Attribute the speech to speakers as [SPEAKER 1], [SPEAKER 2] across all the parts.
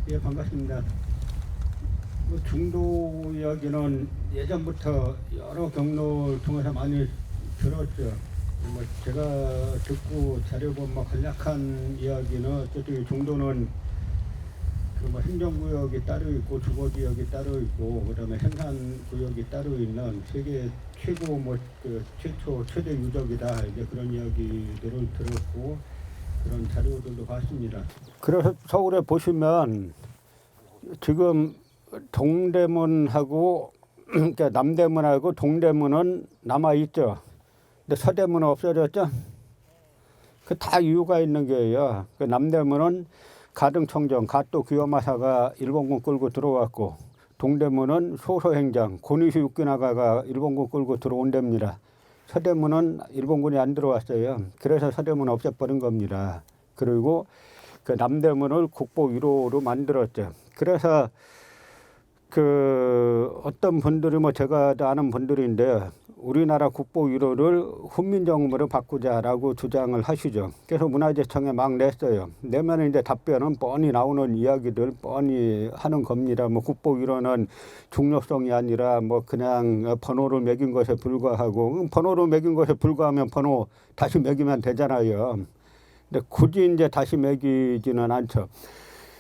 [SPEAKER 1] 예, 반갑습니다. 중도 이야기는 예전부터 여러 경로를 통해서 많이 들었죠. 제가 듣고 자료본 간략한 이야기는 어쨌든 중도는 행정구역이 따로 있고 주거지역이 따로 있고 그다음에 생산구역이 따로 있는 세계 최고 최초 최대 유적이다 이제 그런 이야기들을 들었고 그런 자료들도 봤습니다. 그래서 서울에 보시면 지금 동대문하고 그러니까 남대문하고 동대문은 남아 있죠. 근데 서대문은 없어졌죠. 그 다 이유가 있는 거예요. 그 남대문은 가등청정 가또 기요마사가 일본군 끌고 들어왔고 동대문은 소소행장 고니시 유키나가가 일본군 끌고 들어온 데입니다. 서대문은 일본군이 안 들어왔어요. 그래서 서대문 없애버린 겁니다. 그리고 그 남대문을 국보 1호로 만들었죠. 그래서 어떤 분들이 제가 아는 분들인데 우리나라 국보 1호를 훈민정음으로 바꾸자라고 주장을 하시죠. 그래서 문화재청에 막 냈어요. 내면 이제 답변은 뻔히 나오는 이야기들 뻔히 하는 겁니다. 국보 1호는 중요성이 아니라 그냥 번호를 매긴 것에 불과하고 번호를 매긴 것에 불과하면 번호 다시 매기면 되잖아요. 근데 굳이 이제 다시 매기지는 않죠.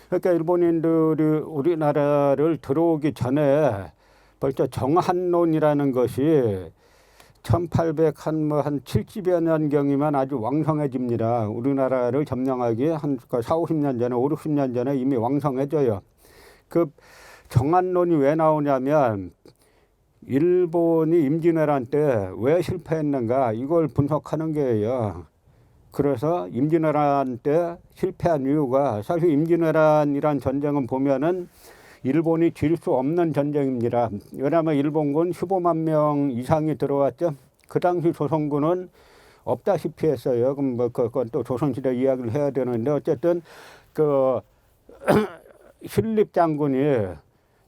[SPEAKER 1] 그러니까 일본인들이 우리나라를 들어오기 전에 벌써 정한론이라는 것이 1870여 년경이면 아주 왕성해집니다. 우리나라를 점령하기 한 40-50년 전에 50-60년 전에 이미 왕성해져요. 그 정한론이 왜 나오냐면 일본이 임진왜란 때 왜 실패했는가 이걸 분석하는 거예요. 그래서 임진왜란 때 실패한 이유가 사실 임진왜란이란 전쟁은 보면은 일본이 질 수 없는 전쟁입니다. 왜냐하면 일본군 15만 명 이상이 들어왔죠. 그 당시 조선군은 없다시피 했어요. 그럼 그건 또 조선시대 이야기를 해야 되는데 어쨌든 신립 장군이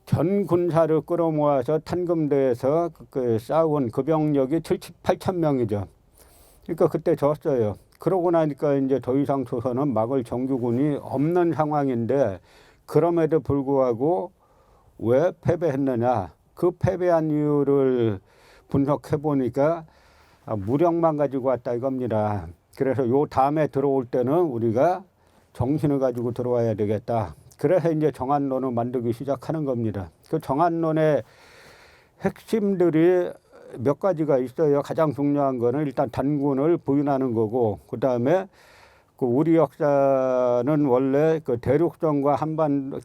[SPEAKER 1] 전 군사를 끌어모아서 탄금대에서 싸운 그 병력이 8,000명이죠. 그러니까 그때 졌어요. 그러고 나니까 이제 더 이상 조선은 막을 정규군이 없는 상황인데 그럼에도 불구하고 왜 패배했느냐. 그 패배한 이유를 분석해 보니까 무력만 가지고 왔다 이겁니다. 그래서 요 다음에 들어올 때는 우리가 정신을 가지고 들어와야 되겠다. 그래서 이제 정한론을 만들기 시작하는 겁니다. 그 정한론의 핵심들이 몇 가지가 있어요. 가장 중요한 거는 일단 단군을 부인하는 거고 그다음에 우리 역사는 원래 대륙과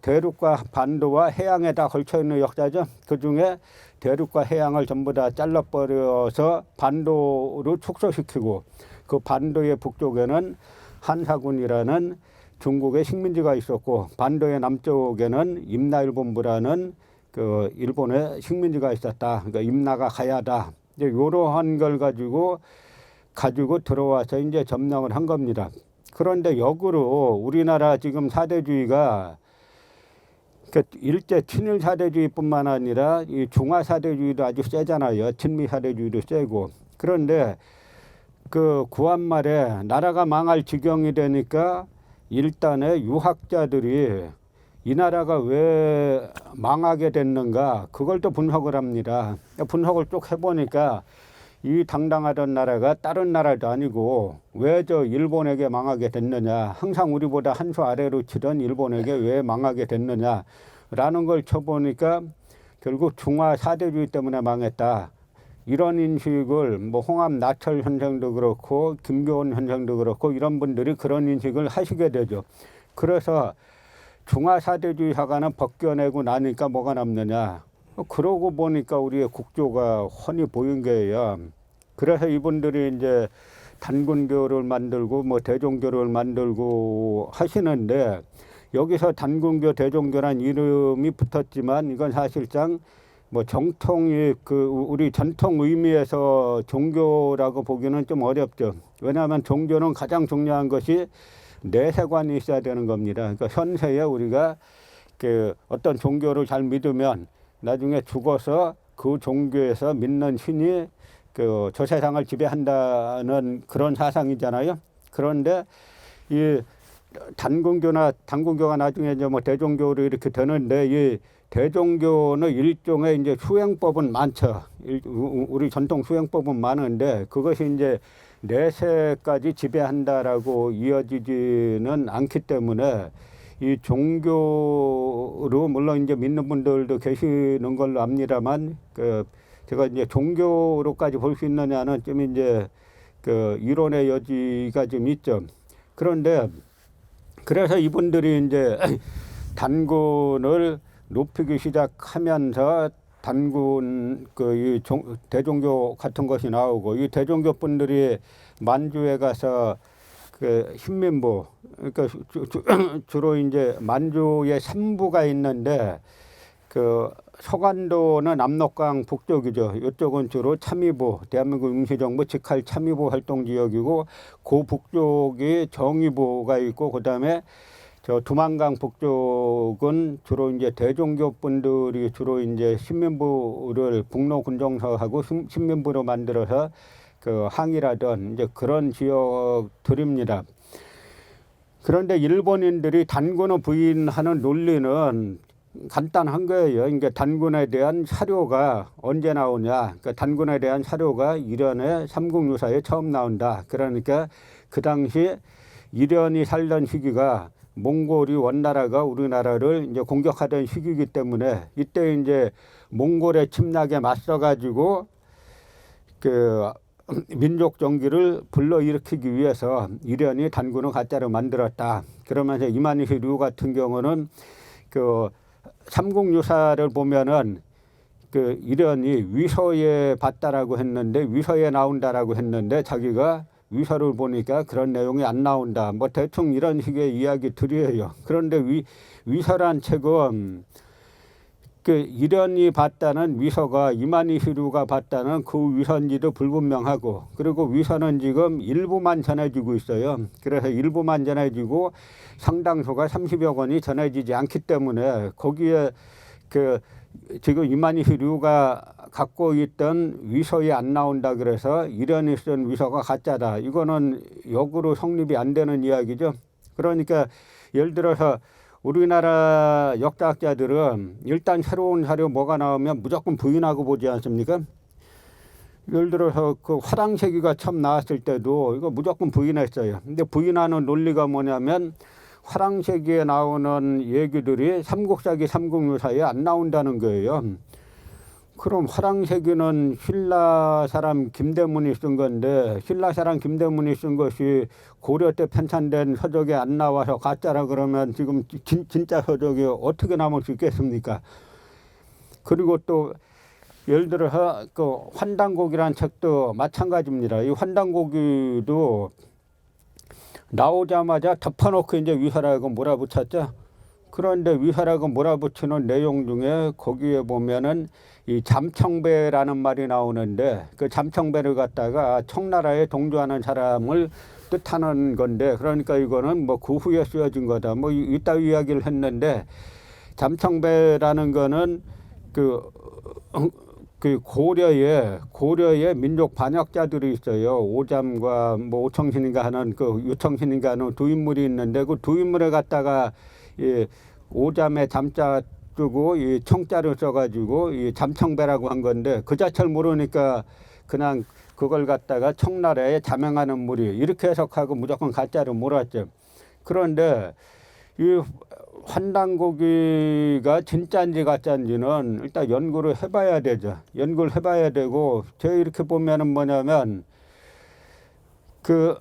[SPEAKER 1] 대륙과 반도와 해양에 다 걸쳐 있는 역사죠. 그 중에 대륙과 해양을 전부 다 잘라버려서 반도로 축소시키고 그 반도의 북쪽에는 한사군이라는 중국의 식민지가 있었고 반도의 남쪽에는 임나일본부라는 일본의 식민지가 있었다. 그러니까 임나가 가야다. 이제 이러한 걸 가지고 들어와서 이제 점령을 한 겁니다. 그런데 역으로 우리나라 지금 사대주의가 일제 친일 사대주의뿐만 아니라 이 중화 사대주의도 아주 세잖아요. 친미 사대주의도 세고. 그런데 구한 말에 나라가 망할 지경이 되니까 일단의 유학자들이 이 나라가 왜 망하게 됐는가 그걸 또 분석을 합니다. 분석을 쭉 해보니까 이 당당하던 나라가 다른 나라도 아니고 왜 일본에게 망하게 됐느냐. 항상 우리보다 한 수 아래로 치던 일본에게 왜 망하게 됐느냐라는 걸 쳐보니까 결국 중화 사대주의 때문에 망했다. 이런 인식을 홍합 나철 선생도 그렇고 김교원 선생도 그렇고 이런 분들이 그런 인식을 하시게 되죠. 그래서 중화 사대주의 사관은 벗겨내고 나니까 뭐가 남느냐. 그러고 보니까 우리의 국조가 훤히 보인 거예요. 그래서 이분들이 이제 단군교를 만들고 대종교를 만들고 하시는데 여기서 단군교 대종교란 이름이 붙었지만 이건 사실상 정통이 우리 전통 의미에서 종교라고 보기는 좀 어렵죠. 왜냐하면 종교는 가장 중요한 것이 내세관이 있어야 되는 겁니다. 그러니까 현세에 우리가 어떤 종교를 잘 믿으면 나중에 죽어서 그 종교에서 믿는 신이 저 세상을 지배한다는 그런 사상이잖아요. 그런데 이 단군교나 단군교가 나중에 이제 뭐 대종교로 이렇게 되는데 이 대종교는 일종의 이제 수행법은 많죠. 우리 전통 수행법은 많은데 그것이 이제 내세까지 지배한다라고 이어지지는 않기 때문에 이 종교로 물론 이제 믿는 분들도 계시는 걸로 압니다만 그 제가 이제 종교로까지 볼 수 있느냐는 좀 이제 그 이론의 여지가 좀 있죠. 그런데 그래서 이분들이 이제 단군을 높이기 시작하면서 단군 그 대종교 같은 것이 나오고 이 대종교 분들이 만주에 가서 그 신민부 그러니까 주로 이제 만주에 3부가 있는데 그 서간도는 압록강 북쪽이죠. 이쪽은 주로 참의부, 대한민국 임시정부 직할 참의부 활동 지역이고 그 북쪽이 정의부가 있고 그다음에 저 두만강 북쪽은 주로 이제 대종교 분들이 주로 이제 신민부를 북로 군정서하고 신민부로 만들어서 그 항일하던 이제 그런 지역들입니다. 그런데 일본인들이 단군을 부인하는 논리는 간단한 거예요. 그러니까 단군에 대한 사료가 언제 나오냐. 그러니까 단군에 대한 사료가 이련의 삼국유사에 처음 나온다. 그러니까 그 당시 이련이 살던 시기가 몽골이 원나라가 우리나라를 이제 공격하던 시기이기 때문에 이때 이제 몽골의 침략에 맞서가지고 그 민족 정기를 불러일으키기 위해서 이련이 단군을 가짜로 만들었다. 그러면서 이만희 류 같은 경우는 그 삼국유사를 보면은 그 이련이 위서에 봤다라고 했는데 위서에 나온다라고 했는데 자기가 위서를 보니까 그런 내용이 안 나온다. 뭐 대충 이런 식의 이야기들이에요. 그런데 위서란 책은 그 이련이 봤다는 위서가 이만희 류가 봤다는 그 위서인지도 불분명하고 그리고 위서는 지금 일부만 전해지고 있어요. 그래서 일부만 전해지고 상당수가 30여 권이 전해지지 않기 때문에 거기에 그 지금 이만희 류가 갖고 있던 위서에 안 나온다 그래서 이련이 쓴 위서가 가짜다. 이거는 역으로 성립이 안 되는 이야기죠. 그러니까 예를 들어서 우리나라 역사학자들은 일단 새로운 사료 뭐가 나오면 무조건 부인하고 보지 않습니까? 예를 들어서 그 화랑세기가 처음 나왔을 때도 이거 무조건 부인했어요. 근데 부인하는 논리가 뭐냐면 화랑세기에 나오는 얘기들이 삼국사기 삼국유사에 안 나온다는 거예요. 그럼 화랑세기는 신라 사람 김대문이 쓴 건데 신라 사람 김대문이 쓴 것이 고려 때 편찬된 서적에 안 나와서 가짜라 그러면 지금 진짜 서적이 어떻게 남을 수 있겠습니까? 그리고 또 예를 들어서 그 환단곡이라는 책도 마찬가지입니다. 이 환단곡이도 나오자마자 덮어놓고 이제 위서라고 몰아붙였죠. 그런데 위서라고 몰아붙이는 내용 중에 거기에 보면은 이 잠청배라는 말이 나오는데 그 잠청배를 갖다가 청나라에 동조하는 사람을 뜻하는 건데 그러니까 이거는 뭐 그 후에 쓰여진 거다. 뭐 이따위 이야기를 했는데 잠청배라는 거는 그 고려의 민족 반역자들이 있어요. 오잠과 뭐 오청신인가 하는 그 유청신인가 하는 두 인물이 있는데 그 두 인물을 갖다가 이 오잠의 잠자 쓰고 이 청자를 써가지고 이 잠청배라고 한 건데 그 자체를 모르니까 그냥 그걸 갖다가 청나라에 자명하는 무리 이렇게 해석하고 무조건 가짜로 몰았죠. 그런데 이 환단고기가 진짜인지 가짜인지는 일단 연구를 해봐야 되죠. 연구를 해봐야 되고 제가 이렇게 보면은 뭐냐면 그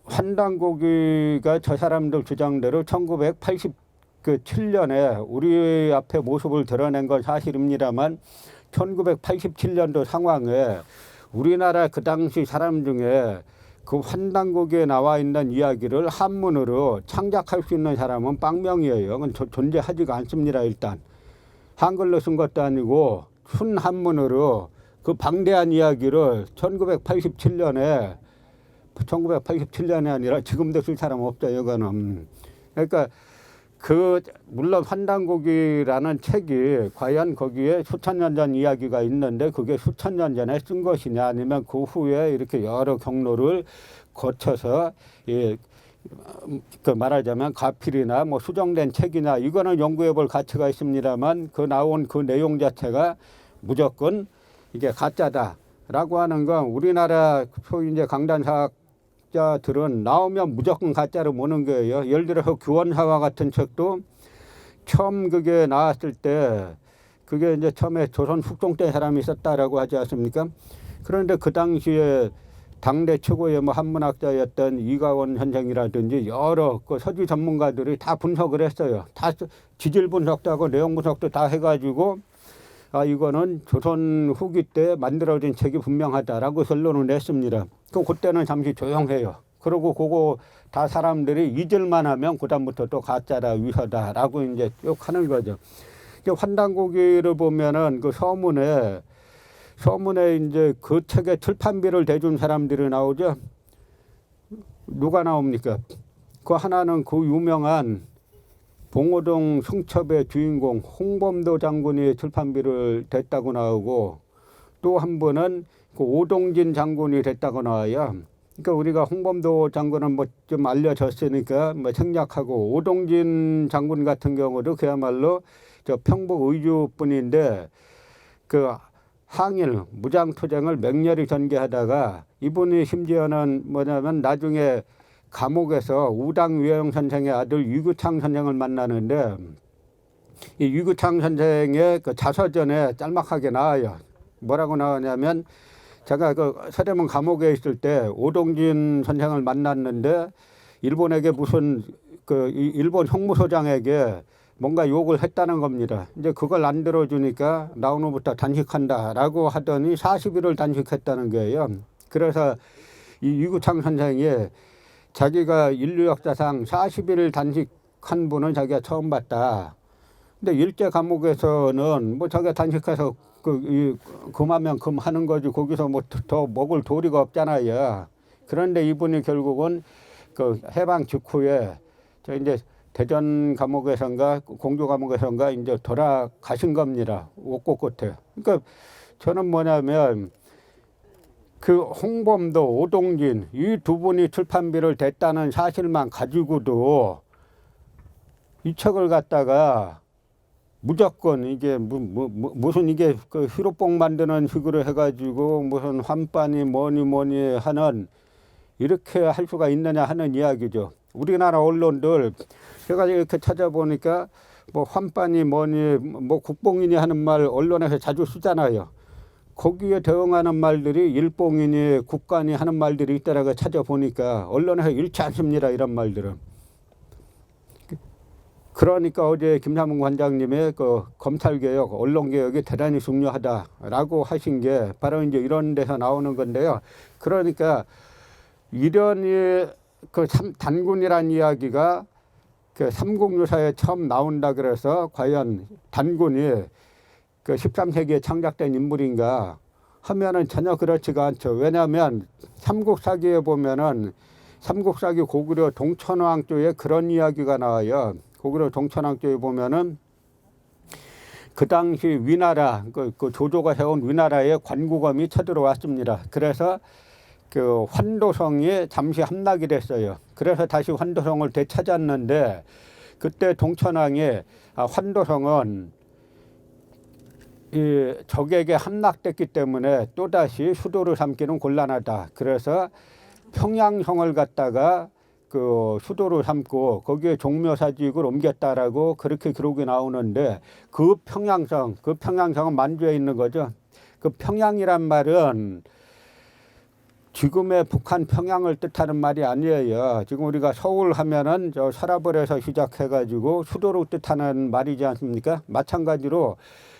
[SPEAKER 1] 환단고기가 저 사람들 주장대로 1987년에 우리 앞에 모습을 드러낸 건 사실입니다만 1987년도 상황에 우리나라 그 당시 사람 중에 그 환단고기에 나와 있는 이야기를 한문으로 창작할 수 있는 사람은 빵명이에요. 그건 존재하지가 않습니다. 일단 한글로 쓴 것도 아니고 순한문으로 그 방대한 이야기를 1987년에 아니라 지금도 쓸 사람 없어요. 이거는 그러니까 물론 환단고기라는 책이 과연 거기에 수천 년 전 이야기가 있는데 그게 수천 년 전에 쓴 것이냐 아니면 그 후에 이렇게 여러 경로를 거쳐서 그 말하자면 가필이나 뭐 수정된 책이나 이거는 연구해 볼 가치가 있습니다만 그 나온 그 내용 자체가 무조건 이게 가짜다라고 하는 건 우리나라 소위 이제 강단사학자들은 나오면 무조건 가짜로 보는 거예요. 예를 들어서 규원사와 같은 책도 처음 그게 나왔을 때 그게 이제 처음에 조선 숙종 때 사람이 썼다라고 하지 않습니까? 그런데 그 당시에 당대 최고의 뭐 한문학자였던 이가원 선생이라든지 여러 그 서주 전문가들이 다 분석을 했어요. 다 지질 분석도 하고 내용 분석도 다 해가지고 아 이거는 조선 후기 때 만들어진 책이 분명하다라고 결론을 냈습니다. 그때는 잠시 조용해요. 그리고 그거 다 사람들이 잊을만 하면 그다음부터 또 가짜다 위서다라고 이제 쭉 하는 거죠. 환단고기를 보면은 그 서문에 이제 그 책의 출판비를 대준 사람들이 나오죠. 누가 나옵니까? 그 하나는 그 유명한 봉오동 승첩의 주인공 홍범도 장군이 출판비를 댔다고 나오고 또 한 분은 그 오동진 장군이 됐다고 나와요. 그러니까 우리가 홍범도 장군은 뭐 좀 알려졌으니까 뭐 생략하고 오동진 장군 같은 경우도 그야말로 저 평북 의주 분인데 그 항일 무장투쟁을 맹렬히 전개하다가 이분이 심지어는 뭐냐면 나중에 감옥에서 우당위영 선생의 아들 유규창 선생을 만나는데 이 유규창 선생의 그 자서전에 짤막하게 나와요. 뭐라고 나오냐면 제가 그 서대문 감옥에 있을 때 오동진 선생을 만났는데 일본에게 무슨 그 일본 형무소장에게 뭔가 욕을 했다는 겁니다. 이제 그걸 안 들어주니까 나 오늘부터 단식한다라고 하더니 40일을 단식했다는 거예요. 그래서 이 유구창 선생이 자기가 인류 역사상 40일을 단식한 분은 자기가 처음 봤다. 근데 일제 감옥에서는 뭐 자기가 단식해서 금하면 금하는 거지 거기서 뭐 더 먹을 도리가 없잖아요. 그런데 이분이 결국은 그 해방 직후에 저 이제 대전 감옥에선가 공주 감옥에선가 이제 돌아가신 겁니다. 옥고 끝에. 그러니까 저는 뭐냐면 그 홍범도 오동진 이 두 분이 출판비를 댔다는 사실만 가지고도 이 책을 갖다가 무조건 이게 무슨 이게 그 히로뽕 만드는 식으로 해가지고 무슨 환빤이 뭐니 하는 이렇게 할 수가 있느냐 하는 이야기죠. 우리나라 언론들 제가 이렇게 찾아보니까 뭐 환빤이 뭐니 뭐 국뽕이니 하는 말 언론에서 자주 쓰잖아요. 거기에 대응하는 말들이 일뽕이니 국간이 하는 말들이 있다라고 찾아보니까 언론에서 잃지 않습니다. 이런 말들은. 그러니까 어제 김삼훈 관장님의 그 검찰개혁, 언론개혁이 대단히 중요하다라고 하신 게 바로 이제 이런 데서 나오는 건데요. 그러니까 이런 그 단군이란 이야기가 그 삼국유사에 처음 나온다 그래서 과연 단군이 그 13세기에 창작된 인물인가 하면은 전혀 그렇지가 않죠. 왜냐하면 삼국사기에 보면은 삼국사기 고구려 동천왕 쪽에 그런 이야기가 나와요. 고구려 동천왕 쪽에 보면은 그 당시 위나라 그 조조가 세운 위나라에 관구검이 쳐들어왔습니다. 그래서 그 환도성이 잠시 함락이 됐어요. 그래서 다시 환도성을 되찾았는데 그때 동천왕이 환도성은 이 적에게 함락됐기 때문에 또다시 수도를 삼기는 곤란하다. 그래서 평양성을 갖다가 그 수도를 삼고 거기에 종묘사직을 옮겼다라고 그렇게 기록이 나오는데 그 평양성은 만주에 있는 거죠. 그 평양이란 말은 지금의 북한 평양을 뜻하는 말이 아니에요. 지금 우리가 서울 하면은 저 서라벌에서 시작해가지고 수도를 뜻하는 말이지 않습니까? 마찬가지로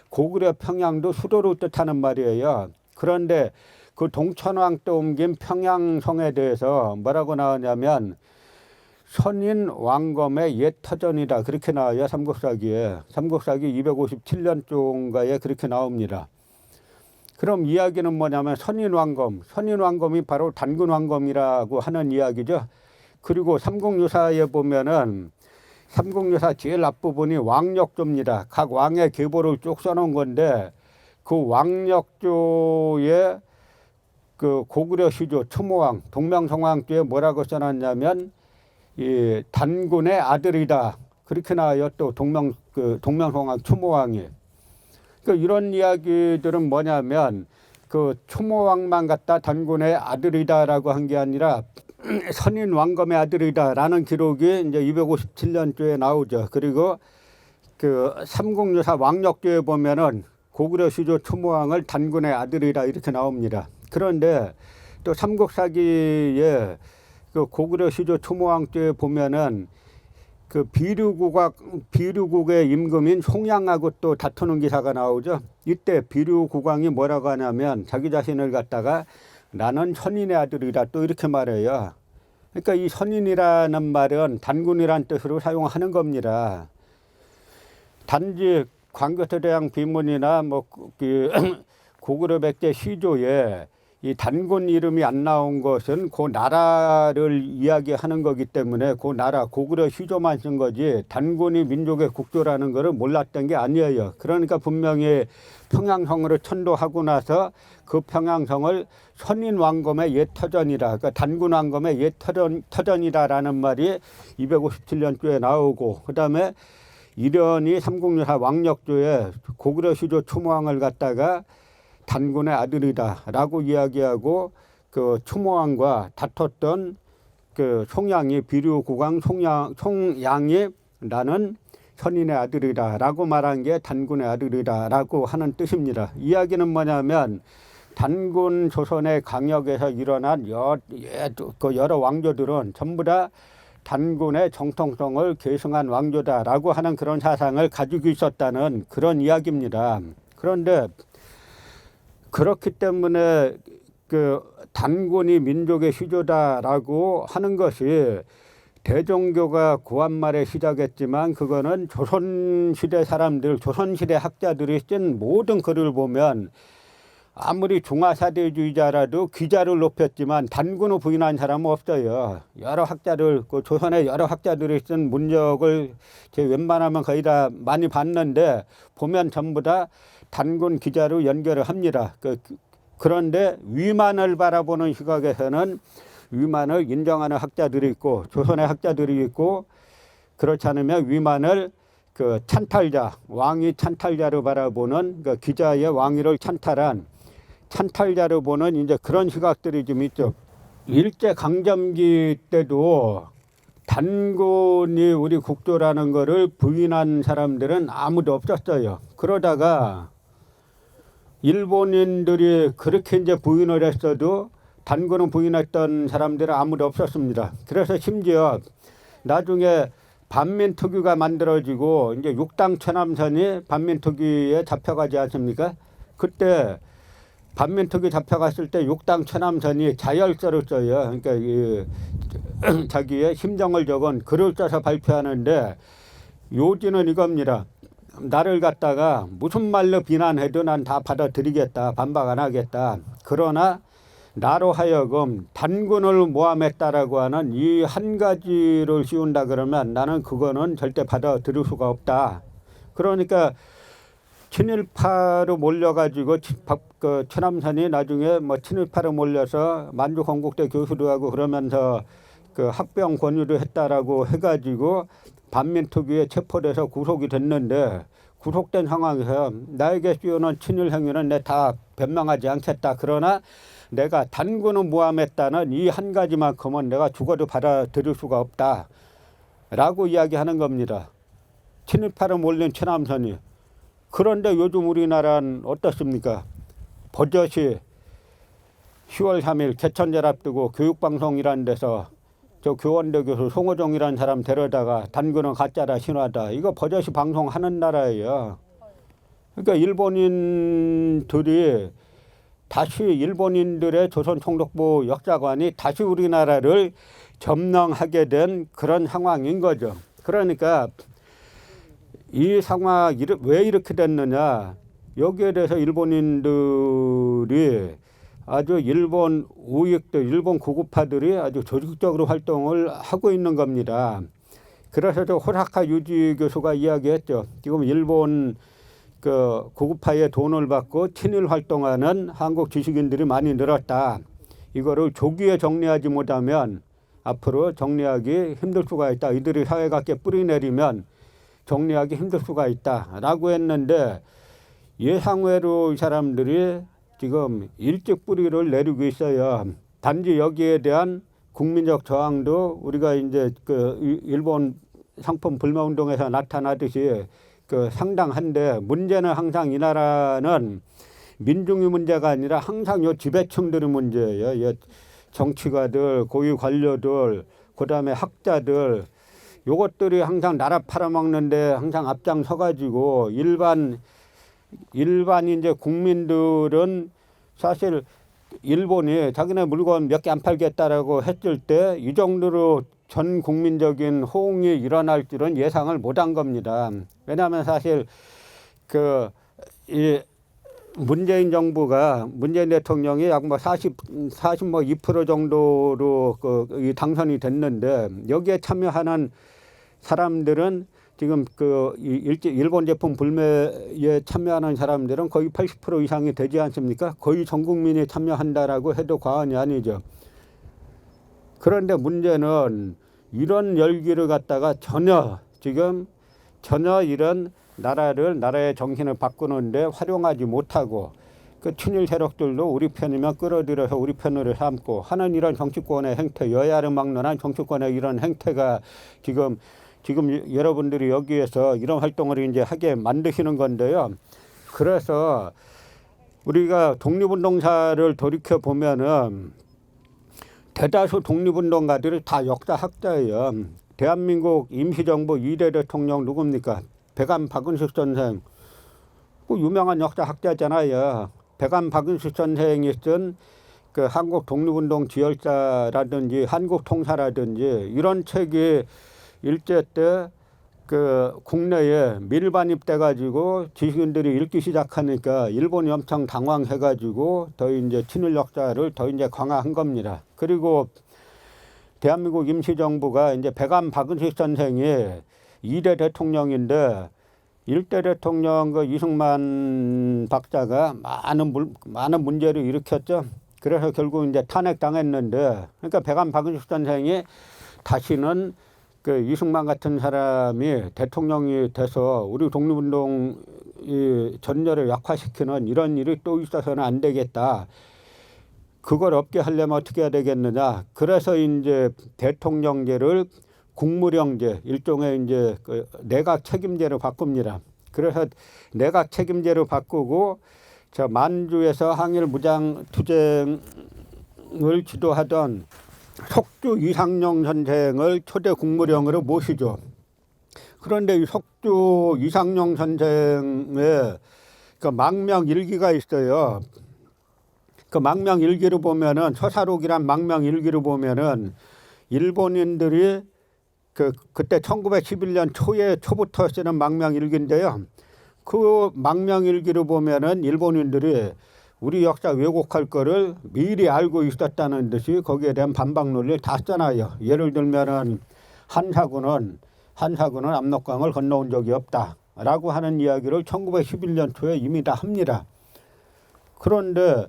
[SPEAKER 1] 고구려 평양도 수도를 뜻하는 말이에요. 그런데 그 동천왕 때 옮긴 평양성에 대해서 뭐라고 나오냐면 선인 왕검의 옛 터전이다. 그렇게 나와요. 삼국사기 257년쯤가에 그렇게 나옵니다. 그럼 이야기는 뭐냐면 선인왕검이 바로 단군왕검이라고 하는 이야기죠. 그리고 삼국유사에 보면은 삼국유사 제일 앞부분이 왕력조입니다. 각 왕의 계보를 쭉 써놓은 건데 그 왕력조에 그 고구려 시조 초모왕 동명성왕 쪽에 뭐라고 써놨냐면 이 단군의 아들이다. 그렇게 나와요. 또 동명홍왕 추모왕이. 그러니까 이런 이야기들은 뭐냐면 그 추모왕만 갖다 단군의 아들이다라고 한 게 아니라 선인 왕검의 아들이다라는 기록이 이제 257년도에 나오죠. 그리고 그 삼국유사 왕력조에 보면은 고구려 시조 추모왕을 단군의 아들이다 이렇게 나옵니다. 그런데 또 삼국사기에 그 고구려 시조 추모왕조에 보면은 그 비류국의 임금인 송양하고 또 다투는 기사가 나오죠. 이때 비류국왕이 뭐라고 하냐면 자기 자신을 갖다가 나는 선인의 아들이다 또 이렇게 말해요. 그러니까 이 선인이라는 말은 단군이란 뜻으로 사용하는 겁니다. 단지 광교토대왕 비문이나 뭐 고구려 백제 시조에 이 단군 이름이 안 나온 것은 그 나라를 이야기하는 거기 때문에 그 나라 고구려 시조만 쓴 거지 단군이 민족의 국조라는 것을 몰랐던 게 아니에요. 그러니까 분명히 평양성으로 천도하고 나서 그 평양성을 선인 왕검의 옛 터전이라, 그러니까 단군 왕검의 옛 터전이다라는 말이 257년도에 나오고, 그다음에 이련이 삼국유사 왕력조에 고구려 시조 추모왕을 갖다가 단군의 아들이다라고 이야기하고 그 추모왕과 다퉜던 그 송양이 비류국왕 송양이 나는 선인의 아들이다라고 말한 게 단군의 아들이다라고 하는 뜻입니다. 이야기는 뭐냐면 단군 조선의 강역에서 일어난 여러 왕조들은 전부 다 단군의 정통성을 계승한 왕조다라고 하는 그런 사상을 가지고 있었다는 그런 이야기입니다. 그런데 그렇기 때문에 그 단군이 민족의 시조다라고 하는 것이 대종교가 구한말에 시작했지만 그거는 조선시대 사람들, 조선시대 학자들이 쓴 모든 글을 보면 아무리 중화사대주의자라도 귀자를 높였지만 단군을 부인한 사람은 없어요. 여러 학자들, 그 조선의 여러 학자들이 쓴 문적을 제 웬만하면 거의 다 많이 봤는데 보면 전부 다 단군 기자로 연결을 합니다. 그런데 위만을 바라보는 시각에서는 위만을 인정하는 학자들이 있고 조선의 학자들이 있고, 그렇지 않으면 위만을 그 찬탈자, 왕이 찬탈자로 바라보는 그 기자의 왕위를 찬탈한 찬탈자로 보는 이제 그런 시각들이 좀 있죠. 일제 강점기 때도 단군이 우리 국조라는 거를 부인한 사람들은 아무도 없었어요. 그러다가 일본인들이 그렇게 이제 부인을 했어도 단군은 부인했던 사람들은 아무도 없었습니다. 그래서 심지어 나중에 반민특위가 만들어지고 이제 육당 천암선이 반민특위에 잡혀가지 않습니까? 그때 반민특위 잡혀갔을 때 육당 천암선이 자열서를 써요. 그러니까 자기의 심정을 적은 글을 써서 발표하는데 요지는 이겁니다. 나를 갖다가 무슨 말로 비난해도 난 다 받아들이겠다. 반박 안 하겠다. 그러나 나로 하여금 단군을 모함했다라고 하는 이 한 가지를 씌운다 그러면 나는 그거는 절대 받아들일 수가 없다. 그러니까 친일파로 몰려가지고 그 천암선이 나중에 뭐 친일파로 몰려서 만주 건국대 교수도 하고 그러면서 그 학병 권유도 했다라고 해가지고 반민특위에 체포돼서 구속이 됐는데, 구속된 상황에서 나에게 씌우는 친일 행위는 내 다 변명하지 않겠다. 그러나 내가 단군을 모함했다는 이 한 가지만큼은 내가 죽어도 받아들일 수가 없다. 라고 이야기하는 겁니다. 친일파로 몰린 천암선이. 그런데 요즘 우리나라는 어떻습니까? 버젓이 10월 3일 개천절 앞두고 교육방송이라는 데서 저 교원대 교수 송호정이라는 사람 데려다가 단군은 가짜다 신화다. 이거 버젓이 방송하는 나라예요. 그러니까 일본인들이 다시 일본인들의 조선총독부 역사관이 다시 우리나라를 점령하게 된 그런 상황인 거죠. 그러니까 이 상황이 왜 이렇게 됐느냐. 여기에 대해서 일본인들이 아주 일본 우익들, 일본 구구파들이 아주 조직적으로 활동을 하고 있는 겁니다. 그래서 저 호사카 유지 교수가 이야기했죠. 지금 일본 그 구구파의 돈을 받고 친일 활동하는 한국 지식인들이 많이 늘었다. 이거를 조기에 정리하지 못하면 앞으로 정리하기 힘들 수가 있다. 이들이 사회각에 뿌리 내리면 정리하기 힘들 수가 있다라고 했는데 예상외로 이 사람들이 지금 일찍 뿌리를 내리고 있어요. 단지 여기에 대한 국민적 저항도 우리가 이제 그 일본 상품 불매 운동에서 나타나듯이 그 상당한데 문제는 항상 이 나라는 민중의 문제가 아니라 항상 요 지배층들의 문제예요. 요 정치가들, 고위 관료들, 그다음에 학자들 요것들이 항상 나라 팔아먹는데 항상 앞장서 가지고 일반 이제 국민들은 사실 일본이 자기네 물건 몇 개 안 팔겠다라고 했을 때 이 정도로 전 국민적인 호응이 일어날 줄은 예상을 못한 겁니다. 왜냐하면 사실 이 문재인 정부가 문재인 대통령이 약 뭐 2% 정도로 이 당선이 됐는데 여기에 참여하는 사람들은 지금 일본 제품 불매에 참여하는 사람들은 거의 80% 이상이 되지 않습니까? 거의 전 국민이 참여한다라고 해도 과언이 아니죠. 그런데 문제는 이런 열기를 갖다가 전혀 이런 나라의 정신을 바꾸는데 활용하지 못하고 그 친일 세력들도 우리 편이면 끌어들여서 우리 편으로 삼고 하는 이런 정치권의 행태, 여야를 막론한 정치권의 이런 행태가 지금 여러분들이 여기에서 이런 활동을 이제 하게 만드시는 건데요. 그래서 우리가 독립운동사를 돌이켜 보면은 대다수 독립운동가들이 다 역사학자예요. 대한민국 임시정부 2대 대통령 누굽니까? 백암 박은식 선생. 그 유명한 역사학자잖아요. 백암 박은식 선생이 쓴 그 한국 독립운동 지열사라든지 한국 통사라든지 이런 책이 일제 때 그 국내에 밀반입돼 가지고 지식인들이 읽기 시작하니까 일본이 엄청 당황해 가지고 더 이제 친일 역사를 더 이제 강화한 겁니다. 그리고 대한민국 임시정부가 이제 백암 박은식 선생이 2대 대통령인데 1대 대통령 그 이승만 박사가 많은 문제를 일으켰죠. 그래서 결국 이제 탄핵당했는데 그러니까 백암 박은식 선생이 다시는 그 이승만 같은 사람이 대통령이 돼서 우리 독립운동 이 전열을 약화시키는 이런 일이 또 있어서는 안 되겠다. 그걸 없게 하려면 어떻게 해야 되겠느냐. 그래서 이제 대통령제를 국무령제, 일종의 이제 그 내각 책임제로 바꿉니다. 그래서 내각 책임제로 바꾸고 저 만주에서 항일 무장 투쟁을 주도하던 석주 이상용 선생을 초대 국무령으로 모시죠. 그런데 이 석주 이상용 선생의 그 망명 일기가 있어요. 그 망명 일기를 보면은 서사록이란 망명 일기를 보면은 일본인들이 그때 1911년 초부터 쓰는 망명 일기인데요. 그 망명 일기를 보면은 일본인들이 우리 역사 왜곡할 거를 미리 알고 있었다는 듯이 거기에 대한 반박 논리를 다 써놔요. 예를 들면은 한사군은 압록강을 건너온 적이 없다라고 하는 이야기를 1911년 초에 이미 다 합니다. 그런데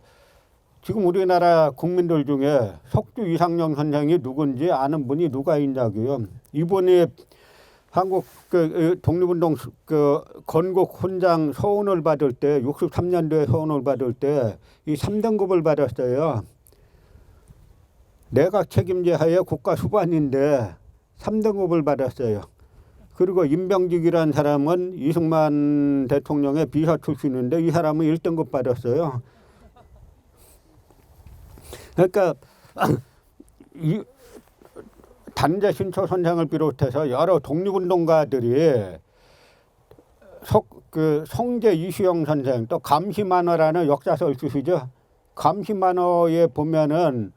[SPEAKER 1] 지금 우리나라 국민들 중에 석주 이상용 선생이 누군지 아는 분이 누가 있냐고요. 이분이 한국 독립운동 건국 훈장 서훈을 받을 때 63년도에 서훈을 받을 때 이 3등급을 받았어요. 내각 책임제 하에 국가 수반인데 3등급을 받았어요. 그리고 임병직이라는 사람은 이승만 대통령의 비서 출신인데 이 사람은 1등급 받았어요. 그러니까 이 단재 신초 선생을 비롯해서 여러 독립운동가들이 성제 이수영 선생 또 감시만어라는 역사서를 쓰시죠. 감시만어에 보면은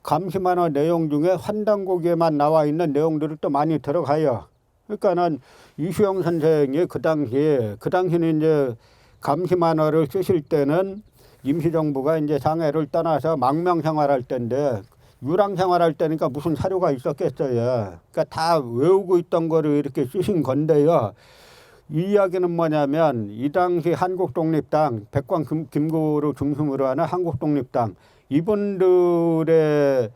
[SPEAKER 1] 감시만어 내용 중에 환단곡에만 나와 있는 내용들이 또 많이 들어가요. 그러니까는 이수영 선생이 그 당시는 이제 감시만어를 쓰실 때는 임시정부가 이제 장애를 떠나서 망명 생활할 때인데 유랑 생활할 때니까 무슨 사료가 있었겠어요. 그러니까 다 외우고 있던 거를 이렇게 쓰신 건데요. 이 이야기는 뭐냐면 이 당시 한국독립당 백광 김구를 중심으로 하는 한국독립당 이분들의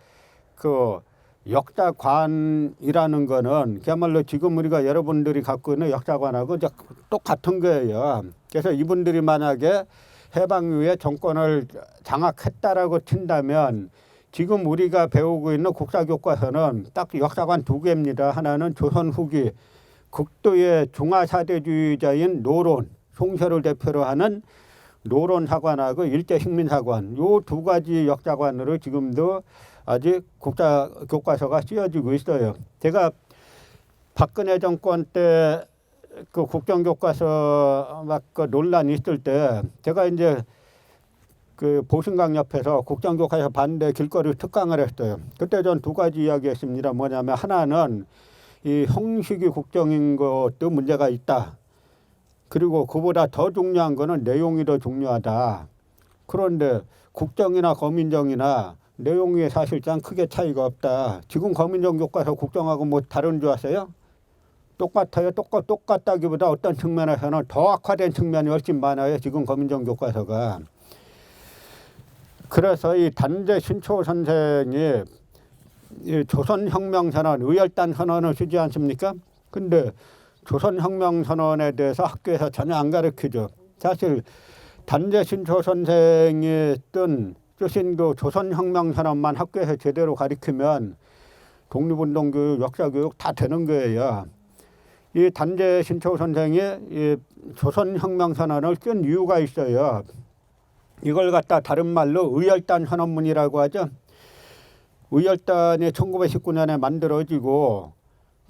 [SPEAKER 1] 역사관이라는 거는 그야말로 지금 우리가 여러분들이 갖고 있는 역사관하고 이제 똑같은 거예요. 그래서 이분들이 만약에 해방 이후에 정권을 장악했다라고 친다면 지금 우리가 배우고 있는 국사교과서는 딱 역사관 두 개입니다. 하나는 조선 후기 극도의 중화사대주의자인 노론, 송셔를 대표로 하는 노론사관하고 일제식민사관, 요 두 가지 역사관으로 지금도 아직 국사교과서가 쓰여지고 있어요. 제가 박근혜 정권 때 그 국정교과서 막 그 논란이 있을 때 제가 이제 그 보신강 옆에서 국정교과서 반대 길거리 특강을 했어요. 그때 전 두 가지 이야기했습니다. 뭐냐면 하나는 이 형식이 국정인 것도 문제가 있다. 그리고 그보다 더 중요한 거는 내용이 더 중요하다. 그런데 국정이나 거민정이나 내용이 사실상 크게 차이가 없다. 지금 거민정 교과서 국정하고 뭐 다른 줄 아세요? 똑같아요. 똑같다기보다 어떤 측면에서는 더 악화된 측면이 훨씬 많아요. 지금 거민정 교과서가. 그래서 이 단재 신초 선생이 이 조선혁명선언, 의열단 선언을 쓰지 않습니까? 근데 조선혁명선언에 대해서 학교에서 전혀 안 가르치죠. 사실 단재 신초 선생이 쓰신 그 조선혁명선언만 학교에서 제대로 가르치면 독립운동교육, 역사교육 다 되는 거예요. 이 단재 신초 선생이 이 조선혁명선언을 쓴 이유가 있어요. 이걸 갖다 다른 말로 의열단 선언문이라고 하죠. 의열단이 1919년에 만들어지고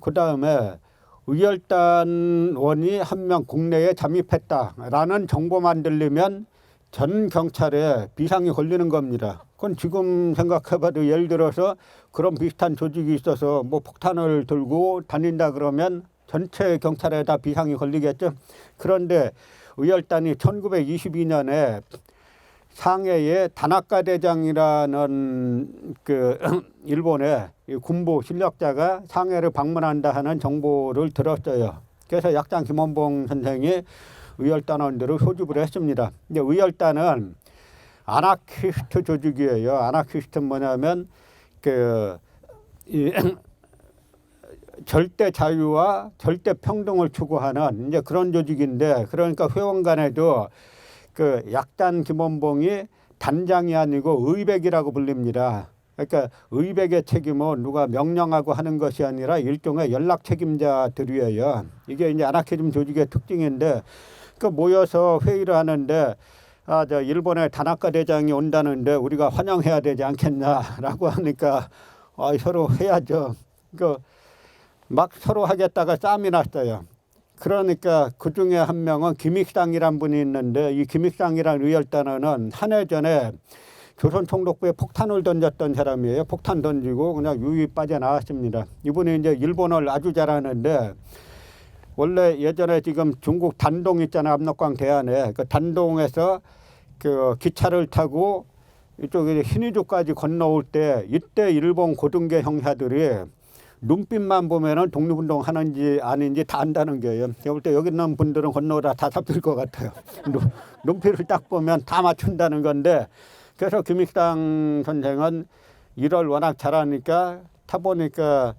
[SPEAKER 1] 그 다음에 의열단원이 한 명 국내에 잠입했다라는 정보만 들리면 전 경찰에 비상이 걸리는 겁니다. 그건 지금 생각해봐도 예를 들어서 그런 비슷한 조직이 있어서 뭐 폭탄을 들고 다닌다 그러면 전체 경찰에 다 비상이 걸리겠죠. 그런데 의열단이 1922년에 상해의 다나카 대장이라는 그 일본의 군부 실력자가 상해를 방문한다 하는 정보를 들었어요. 그래서 약장 김원봉 선생이 의열단원들을 소집을 했습니다. 근데 의열단은 아나키스트 조직이에요. 아나키스트는 뭐냐면 절대 자유와 절대 평등을 추구하는 이제 그런 조직인데, 그러니까 회원 간에도 그 약단 김원봉이 단장이 아니고 의백이라고 불립니다. 그러니까 의백의 책임은 누가 명령하고 하는 것이 아니라 일종의 연락 책임자들이에요. 이게 이제 아나키즘 조직의 특징인데, 그 모여서 회의를 하는데 저 일본의 다나카 대장이 온다는데 우리가 환영해야 되지 않겠냐라고 하니까 서로 해야죠. 그 막 서로 하겠다가 싸움이 났어요. 그러니까 그 중에 한 명은 김익상이란 분이 있는데, 이 김익상이란 의열단원은 한 해 전에 조선 총독부에 폭탄을 던졌던 사람이에요. 폭탄 던지고 그냥 유유 빠져나왔습니다. 이분이 이제 일본어를 아주 잘하는데, 원래 예전에 지금 중국 단동 있잖아요. 압록강 대안에. 그 단동에서 그 기차를 타고 이쪽에 신의주까지 건너올 때, 이때 일본 고등계 형사들이 눈빛만 보면은 독립운동 하는지 아닌지 다 안다는 거예요. 제가 볼 때 여기 있는 분들은 건너오다 다 잡힐 것 같아요. 눈빛을 딱 보면 다 맞춘다는 건데, 그래서 김익상 선생은 일을 워낙 잘하니까 타보니까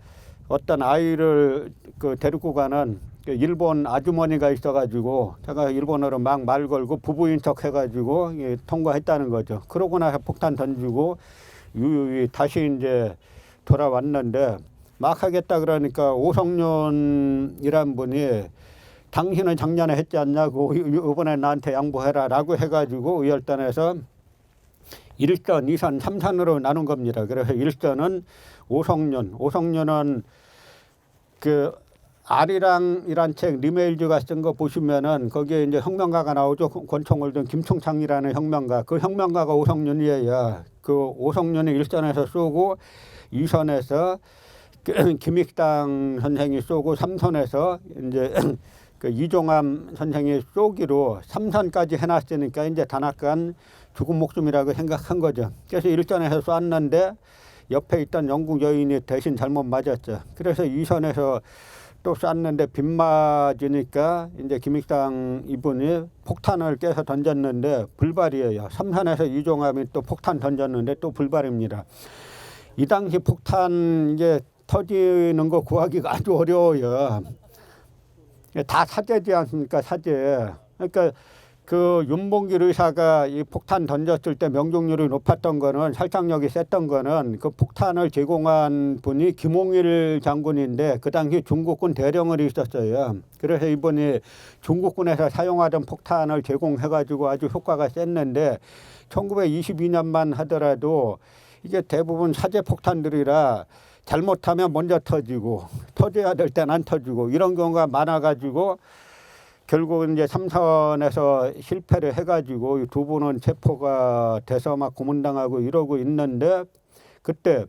[SPEAKER 1] 어떤 아이를 그 데리고 가는 일본 아주머니가 있어가지고 제가 일본어로 막 말 걸고 부부인 척 해가지고 통과했다는 거죠. 그러고 나서 폭탄 던지고 유유히 다시 이제 돌아왔는데, 막 하겠다 그러니까 오성윤이란 분이 당신은 작년에 했지 않냐고 이번에 나한테 양보해라 라고 해가지고 의열단에서 1선, 2선, 3선으로 나눈 겁니다. 그래서 1선은 오성윤은 그 아리랑이란 책 리메일즈가 쓴 거 보시면은 거기에 이제 혁명가가 나오죠. 권총을 든 김충창이라는 혁명가. 그 혁명가가 오성윤이에요. 그 오성윤이 1선에서 쏘고 2선에서 김익당 선생이 쏘고 3선에서 이제 그 이종암 선생이 쏘기로 3선까지 해놨으니까 이제 다나카는 죽은 목숨이라고 생각한 거죠. 그래서 1선에서 쐈는데 옆에 있던 영국 여인이 대신 잘못 맞았죠. 그래서 2선에서 또 쐈는데 빗 맞으니까 이제 김익당 이분이 폭탄을 깨서 던졌는데 불발이에요. 3선에서 이종암이 또 폭탄 던졌는데 또 불발입니다. 이 당시 폭탄 이제 터지는 거 구하기가 아주 어려워요. 다 사제지 않습니까? 사제. 그러니까 그 윤봉길 의사가 이 폭탄 던졌을 때 명중률이 높았던 거는, 살상력이 셌던 거는 그 폭탄을 제공한 분이 김홍일 장군인데 그 당시 중국군 대령을 있었어요. 그래서 이분이 중국군에서 사용하던 폭탄을 제공해가지고 아주 효과가 셌는데 1922년만 하더라도 이게 대부분 사제 폭탄들이라 잘못하면 먼저 터지고 터져야 될 때는 안 터지고 이런 경우가 많아가지고 결국은 이제 3선에서 실패를 해가지고 두 분은 체포가 돼서 막 고문당하고 이러고 있는데, 그때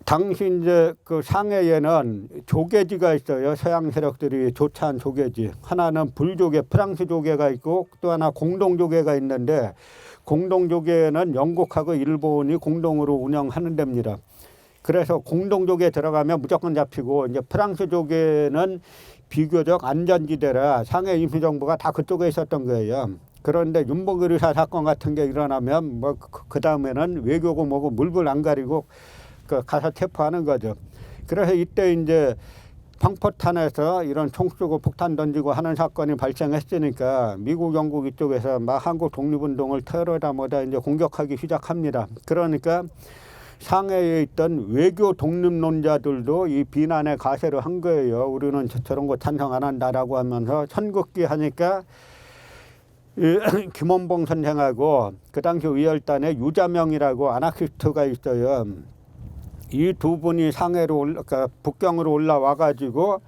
[SPEAKER 1] 당시 이제 그 상해에는 조계지가 있어요. 서양 세력들이 조차한 조계지. 하나는 불조계, 프랑스 조계가 있고 또 하나 공동조계가 있는데, 공동조계는 영국하고 일본이 공동으로 운영하는 데입니다. 그래서 공동조계에 들어가면 무조건 잡히고, 이제 프랑스 조계는 비교적 안전지대라 상해 임시정부가 다 그쪽에 있었던 거예요. 그런데 윤봉길 의사 사건 같은 게 일어나면 뭐 그 다음에는 외교고 뭐고 물불 안 가리고 가서 체포하는 거죠. 그래서 이때 이제 방포탄에서 이런 총 쏘고 폭탄 던지고 하는 사건이 발생했으니까 미국, 영국 이쪽에서 막 한국 독립운동을 테러다 뭐다 이제 공격하기 시작합니다. 그러니까 상해에 있던 외교 독립론자들도 이 비난에 가세를 한 거예요. 우리는 저런 거 찬성 안 한다라고 하면서 선긋기 하니까 김원봉 선생하고 그 당시 의열단에 유자명이라고 아나키스트가 있어요. 이 두 분이 상해로 그러니까 북경으로 올라와 가지고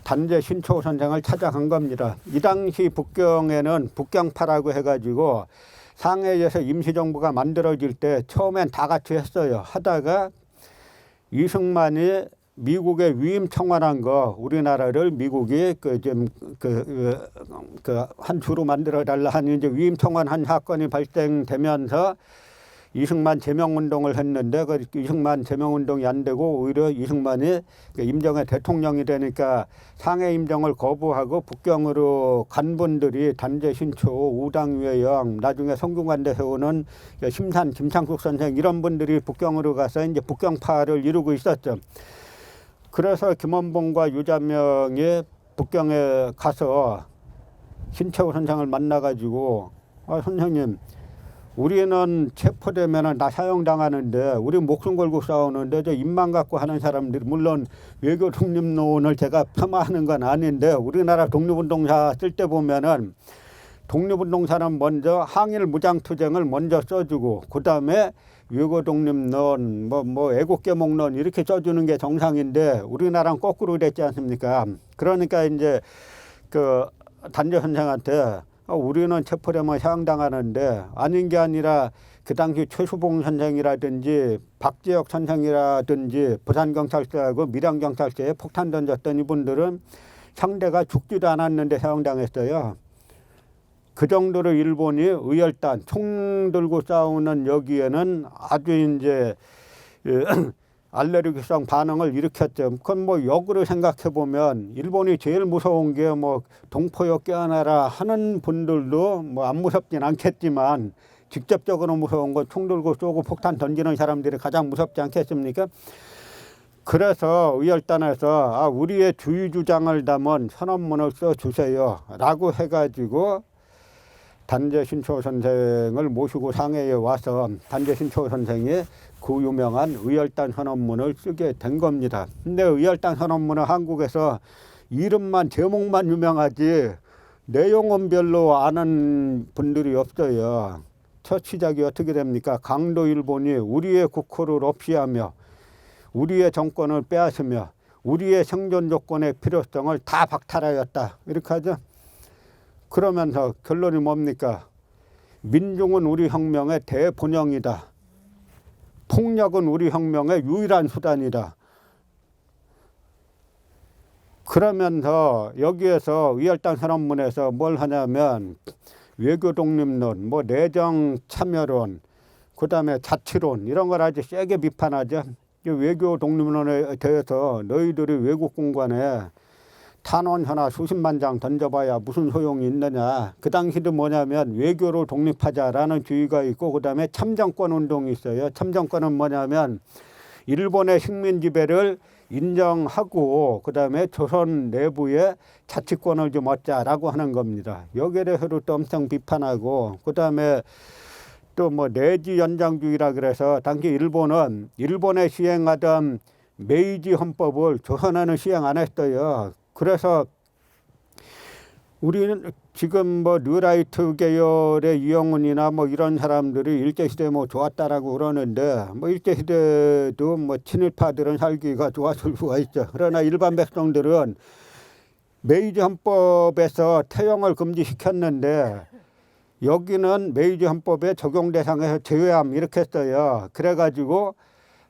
[SPEAKER 1] 단재 신초 선생을 찾아간 겁니다. 이 당시 북경에는 북경파라고 해가지고 상해에서 임시정부가 만들어질 때 처음엔 다 같이 했어요. 하다가 이승만이 미국에 위임 청원한 거, 우리나라를 미국이 한 주로 만들어 달라 하는 이제 위임 청원한 사건이 발생되면서 이승만 제명운동을 했는데 그 이승만 제명운동이 안 되고 오히려 이승만이 임정의 대통령이 되니까 상해 임정을 거부하고 북경으로 간 분들이 단재 신초, 우당유해영, 나중에 성균관대 세우는 심산 김창숙 선생 이런 분들이 북경으로 가서 이제 북경파를 이루고 있었죠. 그래서 김원봉과 유자명이 북경에 가서 신채호 선생을 만나가지고 선생님, 우리는 체포되면 다 사형당하는데 우리 목숨 걸고 싸우는데 저 입만 갖고 하는 사람들이, 물론 외교 독립론을 제가 폄하하는 건 아닌데 우리나라 독립운동사 쓸 때 보면은 독립운동사는 먼저 항일 무장투쟁을 먼저 써주고 그 다음에 외교 독립론 뭐 애국계몽론 이렇게 써주는 게 정상인데 우리나라는 거꾸로 됐지 않습니까? 그러니까 이제 그 단재 선생한테 우리는 체포되면 사형당하는데 아닌 게 아니라 그 당시 최수봉 선생이라든지 박재혁 선생이라든지 부산경찰서하고 밀양경찰서에 폭탄 던졌던 이분들은 상대가 죽지도 않았는데 사형당했어요. 그 정도로 일본이 의열단, 총 들고 싸우는 여기에는 아주 이제 알레르기성 반응을 일으켰죠. 그건 뭐 역으로 생각해 보면 일본이 제일 무서운 게 뭐 동포여 깨어나라 하는 분들도 뭐 안 무섭진 않겠지만 직접적으로 무서운 건 총 들고 쏘고 폭탄 던지는 사람들이 가장 무섭지 않겠습니까? 그래서 의열단에서 우리의 주의 주장을 담은 선언문을 써주세요 라고 해가지고 단재 신초 선생을 모시고 상해에 와서 단재 신초 선생이 그 유명한 의열단 선언문을 쓰게 된 겁니다. 근데 의열단 선언문은 한국에서 이름만 제목만 유명하지 내용은 별로 아는 분들이 없어요. 첫 시작이 어떻게 됩니까? 강도 일본이 우리의 국호를 없이하며 우리의 정권을 빼앗으며 우리의 생존 조건의 필요성을 다 박탈하였다. 이렇게 하죠. 그러면서 결론이 뭡니까? 민중은 우리 혁명의 대본영이다. 폭력은 우리 혁명의 유일한 수단이다. 그러면서 여기에서 의열단 선언문에서 뭘 하냐면 외교 독립론, 뭐 내정 참여론, 그 다음에 자치론 이런 걸 아주 세게 비판하죠. 외교 독립론에 대해서 너희들이 외국 공관에 탄원서나 수십만 장 던져봐야 무슨 소용이 있느냐. 그 당시도 뭐냐면 외교로 독립하자라는 주의가 있고 그다음에 참정권 운동이 있어요. 참정권은 뭐냐면 일본의 식민 지배를 인정하고 그다음에 조선 내부의 자치권을 좀 얻자라고 하는 겁니다. 여기에 대해서도 또 엄청 비판하고 그다음에 또 뭐 내지 연장주의라 그래서 당시 일본은 일본에 시행하던 메이지 헌법을 조선에는 시행 안 했어요. 그래서 우리는 지금 뭐 뉴라이트 계열의 이영훈이나 뭐 이런 사람들이 일제시대 뭐 좋았다라고 그러는데 뭐 일제시대도 뭐 친일파들은 살기가 좋았을 수가 있죠. 그러나 일반 백성들은 메이지 헌법에서 태형을 금지시켰는데 여기는 메이지 헌법의 적용 대상에서 제외함 이렇게 했어요. 그래가지고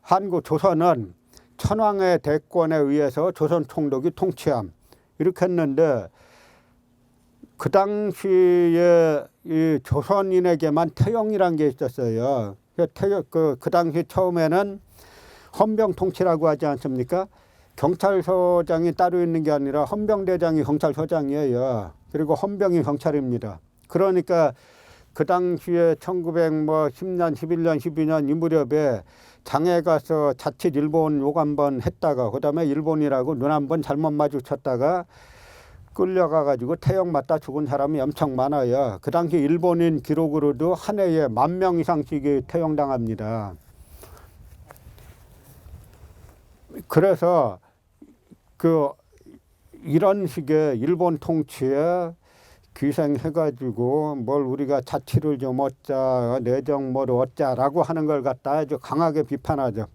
[SPEAKER 1] 한국 조선은 천황의 대권에 의해서 조선 총독이 통치함 이렇게 했는데 그 당시에 이 조선인에게만 태형이란 게 있었어요. 그 당시 처음에는 헌병 통치라고 하지 않습니까? 경찰서장이 따로 있는 게 아니라 헌병대장이 경찰서장이에요. 그리고 헌병이 경찰입니다. 그러니까 그 당시에 1910년, 11년, 12년 이 무렵에 장에 가서 자칫 일본 욕 한번 했다가 그다음에 일본이라고 눈 한번 잘못 마주쳤다가 끌려가가지고 태형 맞다 죽은 사람이 엄청 많아요. 그 당시 일본인 기록으로도 한 해에 10,000명 이상씩이 태형당합니다. 그래서 이런 식의 일본 통치에 귀생해가지고 뭘 우리가 자치를 좀 얻자, 내정 뭘 얻자라고 하는 걸 갖다 아주 강하게 비판하죠.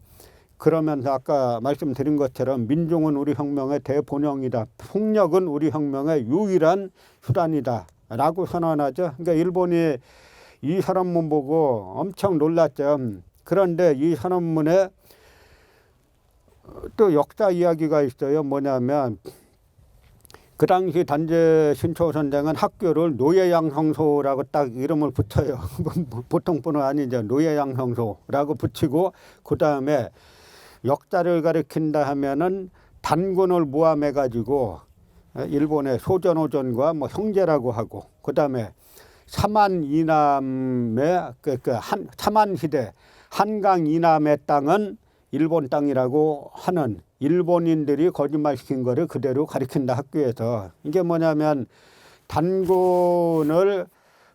[SPEAKER 1] 그러면서 아까 말씀드린 것처럼 민중은 우리 혁명의 대본영이다. 폭력은 우리 혁명의 유일한 수단이다. 라고 선언하죠. 그러니까 일본이 이 선언문 보고 엄청 놀랐죠. 그런데 이 선언문에 또 역사 이야기가 있어요. 뭐냐면 그 당시 단재 신초선생은 학교를 노예양성소라고 딱 이름을 붙여요. 보통 분은 아니죠. 노예양성소라고 붙이고 그 다음에 역사를 가리킨다 하면은 단군을 모함해가지고 일본의 소전오전과 뭐 형제라고 하고 그 다음에 사만 이남의 사만 시대 한강 이남의 땅은 일본 땅이라고 하는 일본인들이 거짓말시킨 거를 그대로 가리킨다 학교에서. 이게 뭐냐면 단군을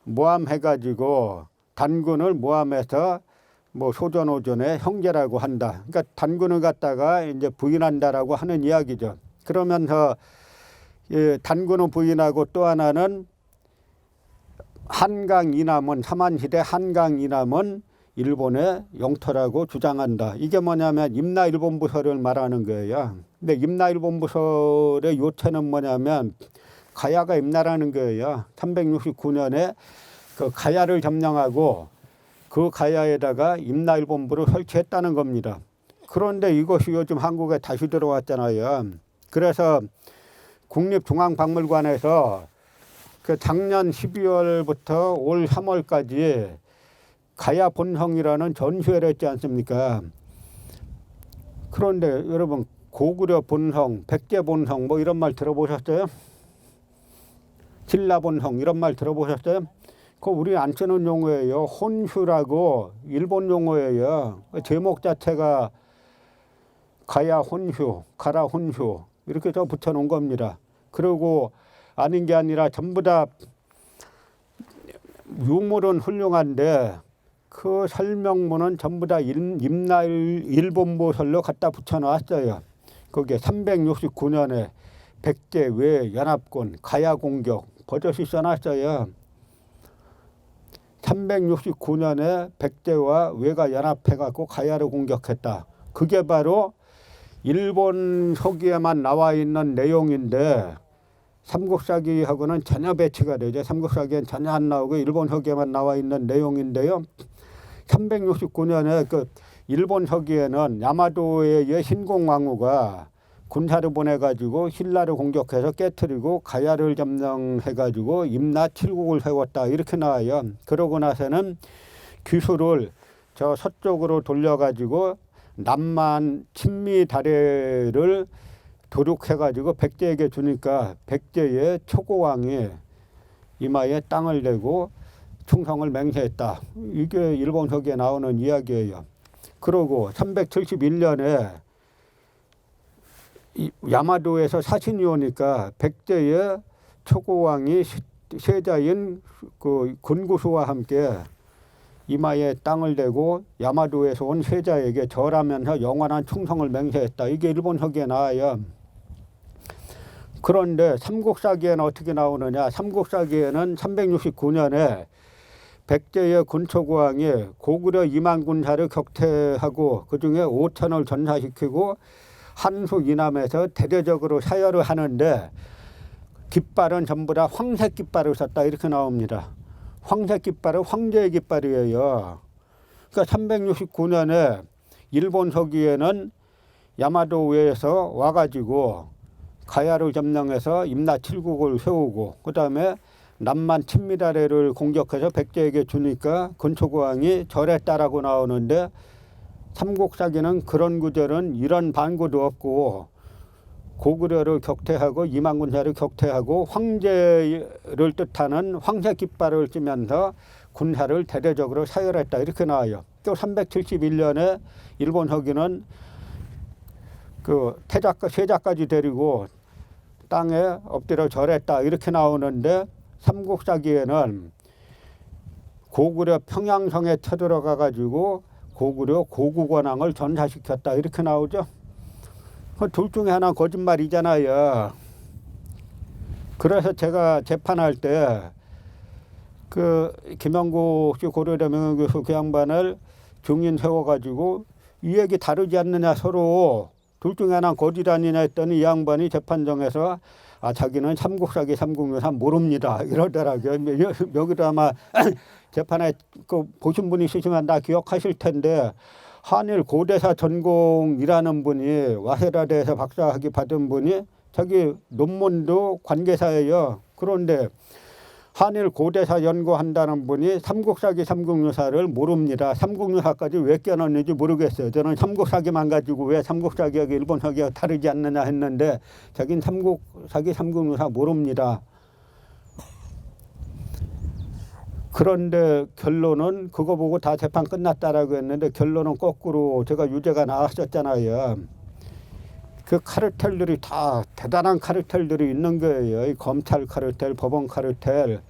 [SPEAKER 1] 모함해가지고 단군을 모함해서 뭐 소전오전의 형제라고 한다. 그러니까 단군을 갖다가 이제 부인한다라고 하는 이야기죠. 그러면서 단군을 부인하고 또 하나는 한강 이남은 사만시대 한강 이남은 일본의 영토라고 주장한다. 이게 뭐냐면 임나일본부설을 말하는 거예요. 근데 임나일본부설의 요체는 뭐냐면 가야가 임나라는 거예요. 369년에 그 가야를 점령하고 그 가야에다가 임나일본부를 설치했다는 겁니다. 그런데 이것이 요즘 한국에 다시 들어왔잖아요. 그래서 국립중앙박물관에서 그 작년 12월부터 올 3월까지 가야 본성이라는 전시회를 했지 않습니까? 그런데 여러분 고구려 본성, 백제 본성 뭐 이런 말 들어보셨어요? 신라 본성 이런 말 들어보셨어요? 그거 우리 안 쓰는 용어예요. 혼슈라고 일본 용어예요. 제목 자체가 가야 혼슈, 가라 혼슈 이렇게 저 붙여놓은 겁니다. 그리고 아닌 게 아니라 전부 다 유물은 훌륭한데 그 설명문은 전부 다 임나일본부설로 갖다 붙여놨어요. 거기에 369년에 백제 외 연합군 가야 공격 버젓이 써놨어요. 369년에 백제와 외가 연합해갖고 가야를 공격했다. 그게 바로 일본 서기에만 나와 있는 내용인데 삼국사기하고는 전혀 배치가 되죠. 삼국사기엔 전혀 안 나오고 일본 서기에만 나와 있는 내용인데요. 369년에 그 일본 서기에는 야마도의 신공왕후가 군사를 보내가지고 신라를 공격해서 깨뜨리고 가야를 점령해가지고 임나 7국을 세웠다 이렇게 나와요. 그러고 나서는 귀수를 저 서쪽으로 돌려가지고 남만 친미 다래를 도륙해가지고 백제에게 주니까 백제의 초고왕이 이마에 땅을 대고 충성을 맹세했다. 이게 일본서기에 나오는 이야기예요. 그러고 371년에 야마도에서 사신이 오니까 백제의 초고왕이 세자인 그 군구수와 함께 이마에 땅을 대고 야마도에서 온 세자에게 절하면서 영원한 충성을 맹세했다. 이게 일본서기에 나와요. 그런데 삼국사기에는 어떻게 나오느냐. 삼국사기에는 369년에 백제의 군초고왕이 고구려 2만 군사를 격퇴하고 그중에 5천을 전사시키고 한수 이남에서 대대적으로 사열을 하는데 깃발은 전부 다 황색 깃발을 썼다. 이렇게 나옵니다. 황색 깃발은 황제의 깃발이에요. 그러니까 369년에 일본 서기에는 야마도에서 와가지고 가야를 점령해서 임나 7국을 세우고 그 다음에 남만 친미다래를 공격해서 백제에게 주니까 군초고왕이 절했다라고 나오는데 삼국사기는 그런 구절은 이런 반고도 없고 고구려를 격퇴하고 2만 군사를 격퇴하고 황제를 뜻하는 황색 깃발을 찌면서 군사를 대대적으로 사열했다. 이렇게 나와요. 또 371년에 일본 서기는 그 세자까지 데리고 땅에 엎드려 절했다. 이렇게 나오는데 삼국사기에는 고구려 평양성에 쳐들어가 가지고 고구려 고구관왕을 전사시켰다. 이렇게 나오죠. 둘 중에 하나 거짓말이잖아요. 그래서 제가 재판할 때 그 김영국 씨 고려대 명예교수 그 양반을 증인 세워가지고 이 얘기 다르지 않느냐 서로 둘 중에 하나 거짓 아니냐 했더니 이 양반이 재판정에서 자기는 삼국사기 삼국유사 모릅니다 이러더라고요. 여기도 아마 재판에 그 보신 분이 있으시면 다 기억하실 텐데 한일 고대사 전공이라는 분이 와세라대에서 박사학위 받은 분이 자기 논문도 관계사예요. 그런데 한일 고대사 연구한다는 분이 삼국사기 삼국유사를 모릅니다. 삼국유사까지 왜 껴넣는지 모르겠어요. 저는 삼국사기만 가지고 왜 삼국사기하고 일본사기가 다르지 않느냐 했는데 자기는 삼국사기 삼국유사 모릅니다. 그런데 결론은 그거 보고 다 재판 끝났다라고 했는데 결론은 거꾸로 제가 유죄가 나왔었잖아요. 그 카르텔들이 다 대단한 카르텔들이 있는 거예요. 이 검찰 카르텔, 법원 카르텔,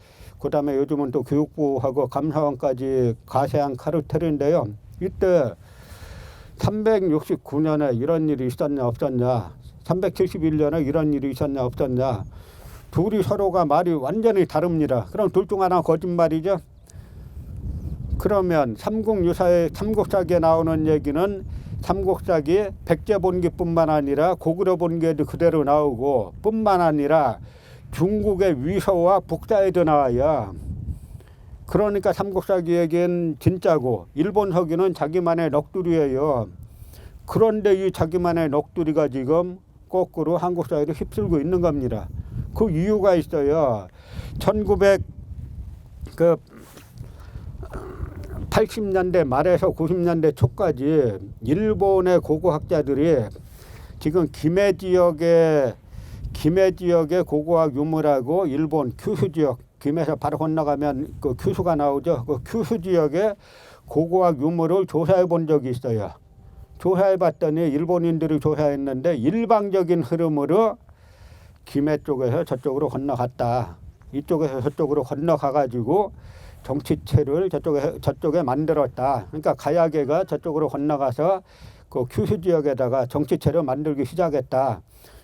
[SPEAKER 1] 그다음에 요즘은 또 교육부하고 감사원까지 가세한 카르텔인데요. 이때 369년에 이런 일이 있었냐 없었냐, 371년에 이런 일이 있었냐 없었냐, 둘이 서로가 말이 완전히 다릅니다. 그럼 둘 중 하나 거짓말이죠. 그러면 삼국유사의 삼국사기에 나오는 얘기는 삼국사기 백제 본기뿐만 아니라 고구려 본기에도 그대로 나오고 뿐만 아니라 중국의 위서와 북사에도 나와요. 그러니까 삼국사기 얘기는 진짜고 일본 서기는 자기만의 넋두리예요. 그런데 이 자기만의 넋두리가 지금 거꾸로 한국 사회를 휩쓸고 있는 겁니다. 그 이유가 있어요. 1980년대 말에서 90년대 초까지 일본의 고고학자들이 지금 김해 지역의 고고학 유물하고 일본 큐슈 지역, 김해에서 바로 건너가면 그 큐슈가 나오죠. 그 큐슈 지역의 고고학 유물을 조사해 본 적이 있어요. 조사해 봤더니 일본인들이 조사했는데 일방적인 흐름으로 김해 쪽에서 저쪽으로 건너갔다. 이쪽에서 저쪽으로 건너가가지고 정치체를 저쪽에 만들었다. 그러니까 가야계가 저쪽으로 건너가서 그 큐슈 지역에다가 정치체를 만들기 시작했다.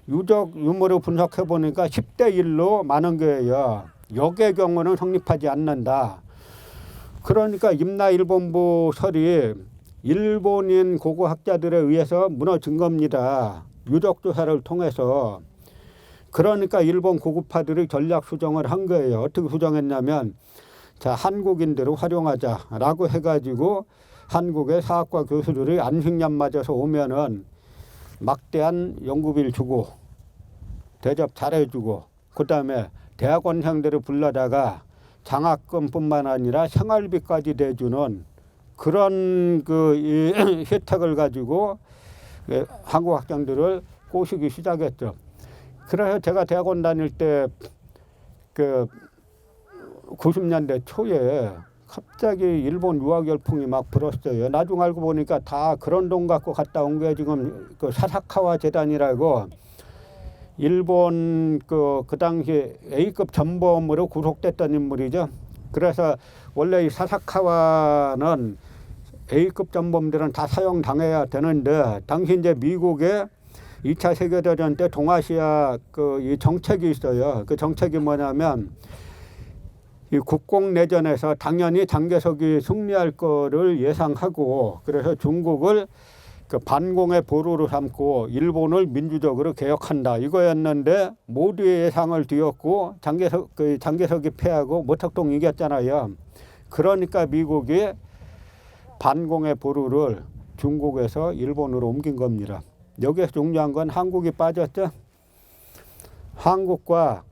[SPEAKER 1] 유적 유물을 분석해 보니까 10대 1로 많은 거예요. 역의 경우는 성립하지 않는다. 그러니까 임나일본부 설이 일본인 고고학자들에 의해서 무너진 겁니다. 유적 조사를 통해서. 그러니까 일본 고급파들이 전략 수정을 한 거예요. 어떻게 수정했냐면 자, 한국인들을 활용하자라고 해가지고 한국의 사학과 교수들이 안식년 맞아서 오면은 막대한 연구비를 주고 대접 잘해주고 그다음에 대학원생들을 불러다가 장학금뿐만 아니라 생활비까지 내주는 그런 그 혜택을 가지고 한국 학생들을 꼬시기 시작했죠. 그래서 제가 대학원 다닐 때 그 90년대 초에 갑자기 일본 유학 열풍이 막 불었어요. 나중 알고 보니까 다 그런 돈 갖고 갔다 온 게 지금 그 사사카와 재단이라고 일본 그 당시 A급 전범으로 구속됐던 인물이죠. 그래서 원래 이 사사카와는 A급 전범들은 다 사형당해야 되는데 당시 이제 미국의 2차 세계대전 때 동아시아 이 정책이 있어요. 그 정책이 뭐냐면 이 국공내전에서 당연히 장개석이 승리할 거를 예상하고 그래서 중국을 그 반공의 보루로 삼고 일본을 민주적으로 개혁한다 이거였는데 모두의 예상을 뒤엎고 장개석이 패하고 모택동 이겼잖아요. 그러니까 미국이 반공의 보루를 중국에서 일본으로 옮긴 겁니다. 여기서 중요한 건 한국이 빠졌죠. 한국과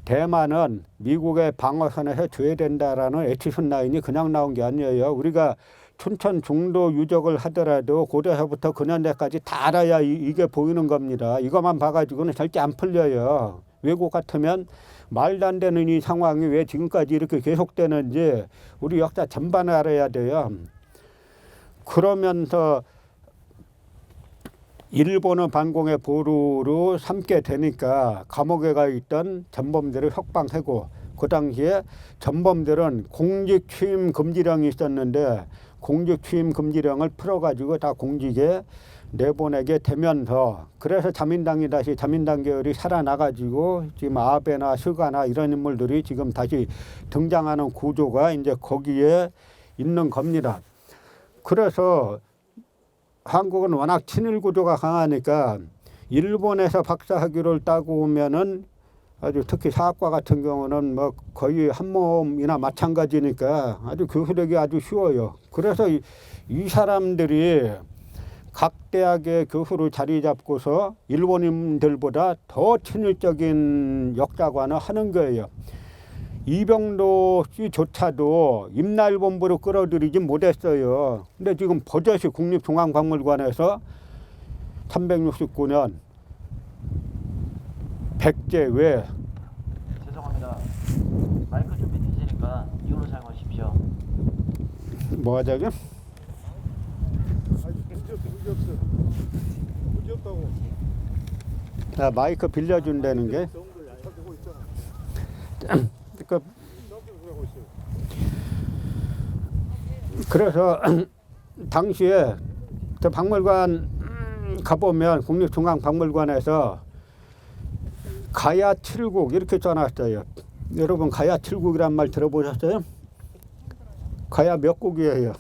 [SPEAKER 1] 대만은 미국의 방어선에서 줘야 된다라는 에치슨 라인이 그냥 나온 게 아니에요. 우리가 춘천 중도 유적을 하더라도 고려서부터 근현대까지 다 알아야 이게 보이는 겁니다. 이것만 봐가지고는 절대 안 풀려요. 외국 같으면 말도 안 되는 이 상황이 왜 지금까지 이렇게 계속되는지 우리 역사 전반을 알아야 돼요. 그러면서 일본은 반공의 보루로 삼게 되니까 감옥에 가 있던 전범들을 석방하고 그 당시에 전범들은 공직 취임 금지령이 있었는데 공직 취임 금지령을 풀어가지고 다 공직에 내보내게 되면서 그래서 자민당이 다시 자민당 계열이 살아나가지고 지금 아베나 스가나 이런 인물들이 지금 다시 등장하는 구조가 이제 거기에 있는 겁니다. 그래서 한국은 워낙 친일 구조가 강하니까 일본에서 박사학위를 따고 오면은 아주 특히 사학과 같은 경우는 뭐 거의 한 몸이나 마찬가지니까 아주 교수되기 아주 쉬워요. 그래서 이 사람들이 각 대학의 교수로 자리 잡고서 일본인들보다 더 친일적인 역사관을 하는 거예요. 이병도 씨조차도 임날본부로 끌어들이지 못했어요. 근데 지금 버젓이 국립중앙박물관에서 369년 백제 외
[SPEAKER 2] 죄송합니다. 마이크 준비되시니까 이걸로 사용하십시오.
[SPEAKER 1] 뭐 하자고요?
[SPEAKER 3] 문제 없다고.
[SPEAKER 1] 아, 마이크 빌려준다는 게 그래서 당시에 저 박물관 가보면 국립중앙박물관에서 가야 칠국 이렇게 써놨어요. 여러분 가야 칠국이란 말 들어보셨어요? 가야 몇 국이에요?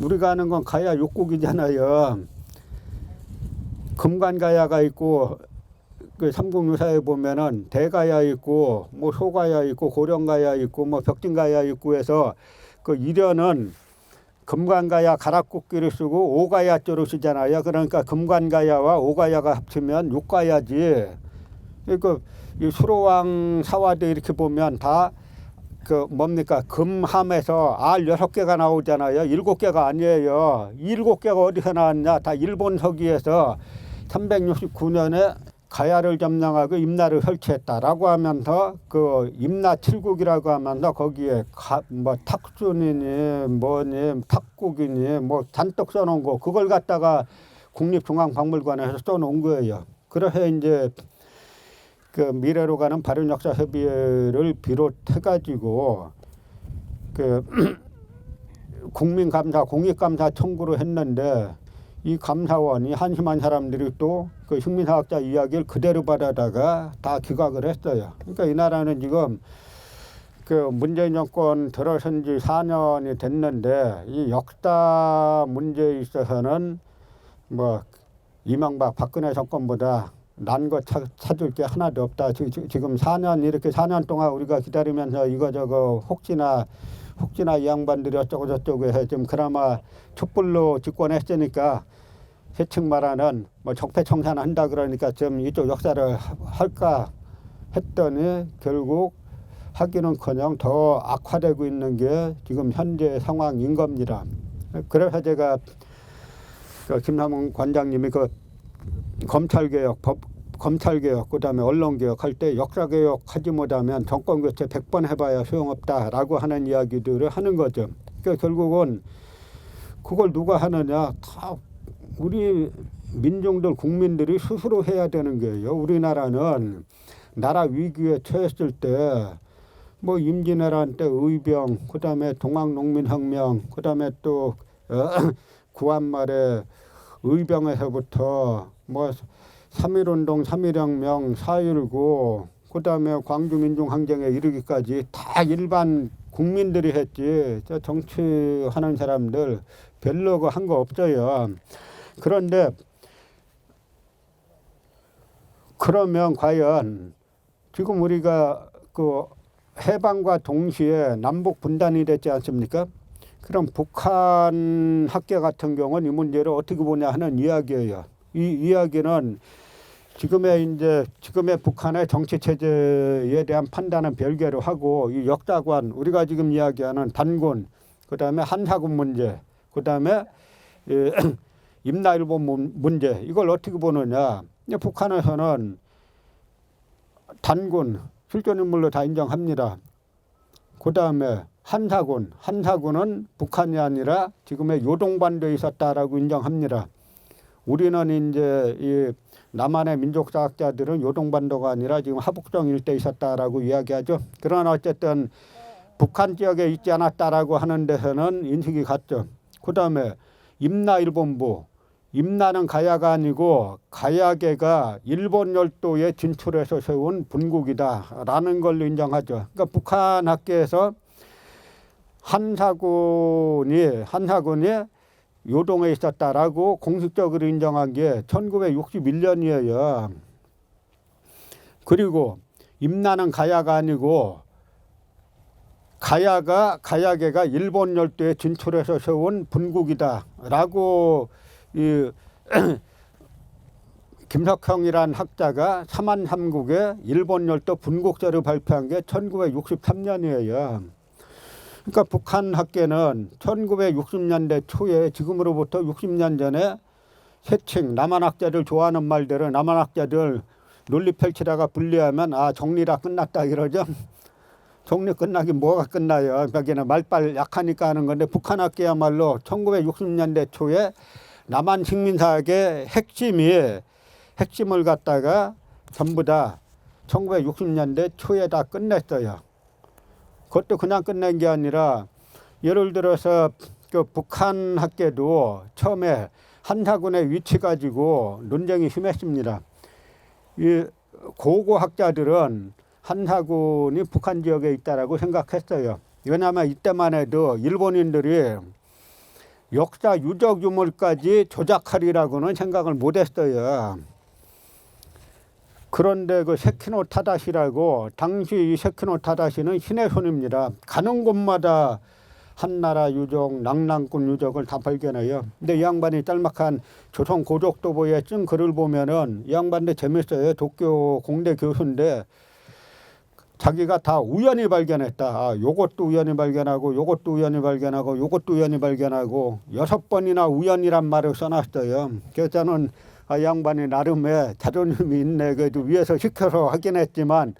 [SPEAKER 1] 우리가 아는 건 가야 6국이잖아요. 금관가야가 있고 그 삼국유사에 보면은 대가야 있고 뭐 소가야 있고 고령가야 있고 뭐 벽진가야 있고 해서 그 이련은 금관가야 가락국기를 쓰고 오가야조로 쓰잖아요. 그러니까 금관가야와 오가야가 합치면 6가야지. 그러니까 이 수로왕 사화대 이렇게 보면 다 그 뭡니까 금함에서 알 6개가 나오잖아요. 7개가 아니에요. 7개가 어디서 나왔냐? 다 일본 서기에서 369년에 가야를 점령하고 임나를 설치했다라고 하면서 그 임나 칠국이라고 하면서 거기에 뭐 탁순이니 뭐니 탁국이니 뭐 잔뜩 써놓은 거 그걸 갖다가 국립중앙박물관에서 써놓은 거예요. 그래서 이제 그 미래로 가는 발현역사협의회를 비롯해가지고 그 국민감사 공익감사 청구를 했는데 이 감사원이 한심한 사람들이 또 그 식민사학자 이야기를 그대로 받아다가 다 기각을 했어요. 그러니까 이 나라는 지금 그 문재인 정권 들어선 지 4년이 됐는데 이 역사 문제에 있어서는 뭐 이명박 박근혜 정권보다 난 거 찾을 게 하나도 없다. 지금 4년 이렇게 4년 동안 우리가 기다리면서 이거저거 혹시나 이 양반들이 어쩌고 저쩌고 해서 좀 그나마 촛불로 집권했으니까 해칭 말하는 뭐 적폐청산 한다 그러니까 좀 이쪽 역사를 할까 했더니 결국 하기는커녕 더 악화되고 있는 게 지금 현재 상황인 겁니다. 그래서 제가 그 김남훈 관장님이 그 검찰개혁, 검찰개혁, 그다음에 언론개혁 할 때 역사개혁 하지 못하면 정권교체 100번 해봐야 소용없다라고 하는 이야기들을 하는 거죠. 그러니까 결국은 그걸 누가 하느냐, 다 우리 민중들, 국민들이 스스로 해야 되는 거예요. 우리나라는 나라 위기에 처했을 때 뭐 임진왜란 때 의병, 그다음에 동학농민혁명, 그다음에 또 구한말에 의병에서부터 뭐 3.1운동, 3.1혁명, 4.19, 그다음에 광주민중항쟁에 이르기까지 다 일반 국민들이 했지. 저 정치하는 사람들 별로 한 거 없어요. 그런데 그러면 과연 지금 우리가 그 해방과 동시에 남북 분단이 됐지 않습니까? 그럼 북한 학계 같은 경우는 이 문제를 어떻게 보냐 하는 이야기예요. 이 이야기는 지금의 북한의 정치 체제에 대한 판단은 별개로 하고, 이 역사관, 우리가 지금 이야기하는 단군, 그다음에 한사군 문제, 그다음에 임나일본 문제, 이걸 어떻게 보느냐. 북한에서는 단군 실존인물로 다 인정합니다. 그다음에 한사군은 북한이 아니라 지금의 요동반도에 있었다라고 인정합니다. 우리는 이제 이 남한의 민족사학자들은 요동반도가 아니라 지금 하북정 일대에 있었다라고 이야기하죠. 그러나 어쨌든 북한 지역에 있지 않았다라고 하는 데서는 인식이 같죠. 그다음에 임나일본부, 임나는 가야가 아니고 가야계가 일본 열도에 진출해서 세운 분국이다라는 걸로 인정하죠. 그러니까 북한 학계에서 한사군이 요동에 있었다라고 공식적으로 인정한 게 1961년이에요. 그리고 임나는 가야가 아니고 가야계가 일본 열도에 진출해서 세운 분국이다라고 이 김석형이란 학자가 삼한삼국의 일본 열도 분국서를 발표한 게 1963년이에요. 그러니까 북한 학계는 1960년대 초에 지금으로부터 60년 전에 세칭, 남한학자들 좋아하는 말대로 남한학자들 논리 펼치다가 분리하면 정리라 끝났다 이러죠. 정리 끝나긴 뭐가 끝나요. 여기는 말빨 약하니까 하는 건데, 북한 학계야말로 1960년대 초에 남한 식민사학의 핵심을 갖다가 전부 다 1960년대 초에 다 끝냈어요. 그것도 그냥 끝낸 게 아니라, 예를 들어서 그 북한 학계도 처음에 한사군의 위치 가지고 논쟁이 심했습니다. 이 고고학자들은 한사군이 북한 지역에 있다라고 생각했어요. 왜냐하면 이때만 해도 일본인들이 역사 유적 유물까지 조작하리라고는 생각을 못했어요. 그런데 그 세키노 타다시라고, 당시 이 세키노 타다시는 신의 손입니다. 가는 곳마다 한나라 유적, 낭랑꾼 유적을 다 발견해요. 근데 이 양반이 짤막한 조선 고족도보에 쓴 글을 보면은 이 양반도 재밌어요. 도쿄 공대 교수인데 자기가 다 우연히 발견했다. 요것도 우연히 발견하고, 요것도 우연히 발견하고, 요것도 우연히 발견하고 6번이나 우연이란 말을 써놨어요. 그래서 저는 이 양반이 나름의 자존심이 있네. 그래도 위에서 시켜서 하긴 했지만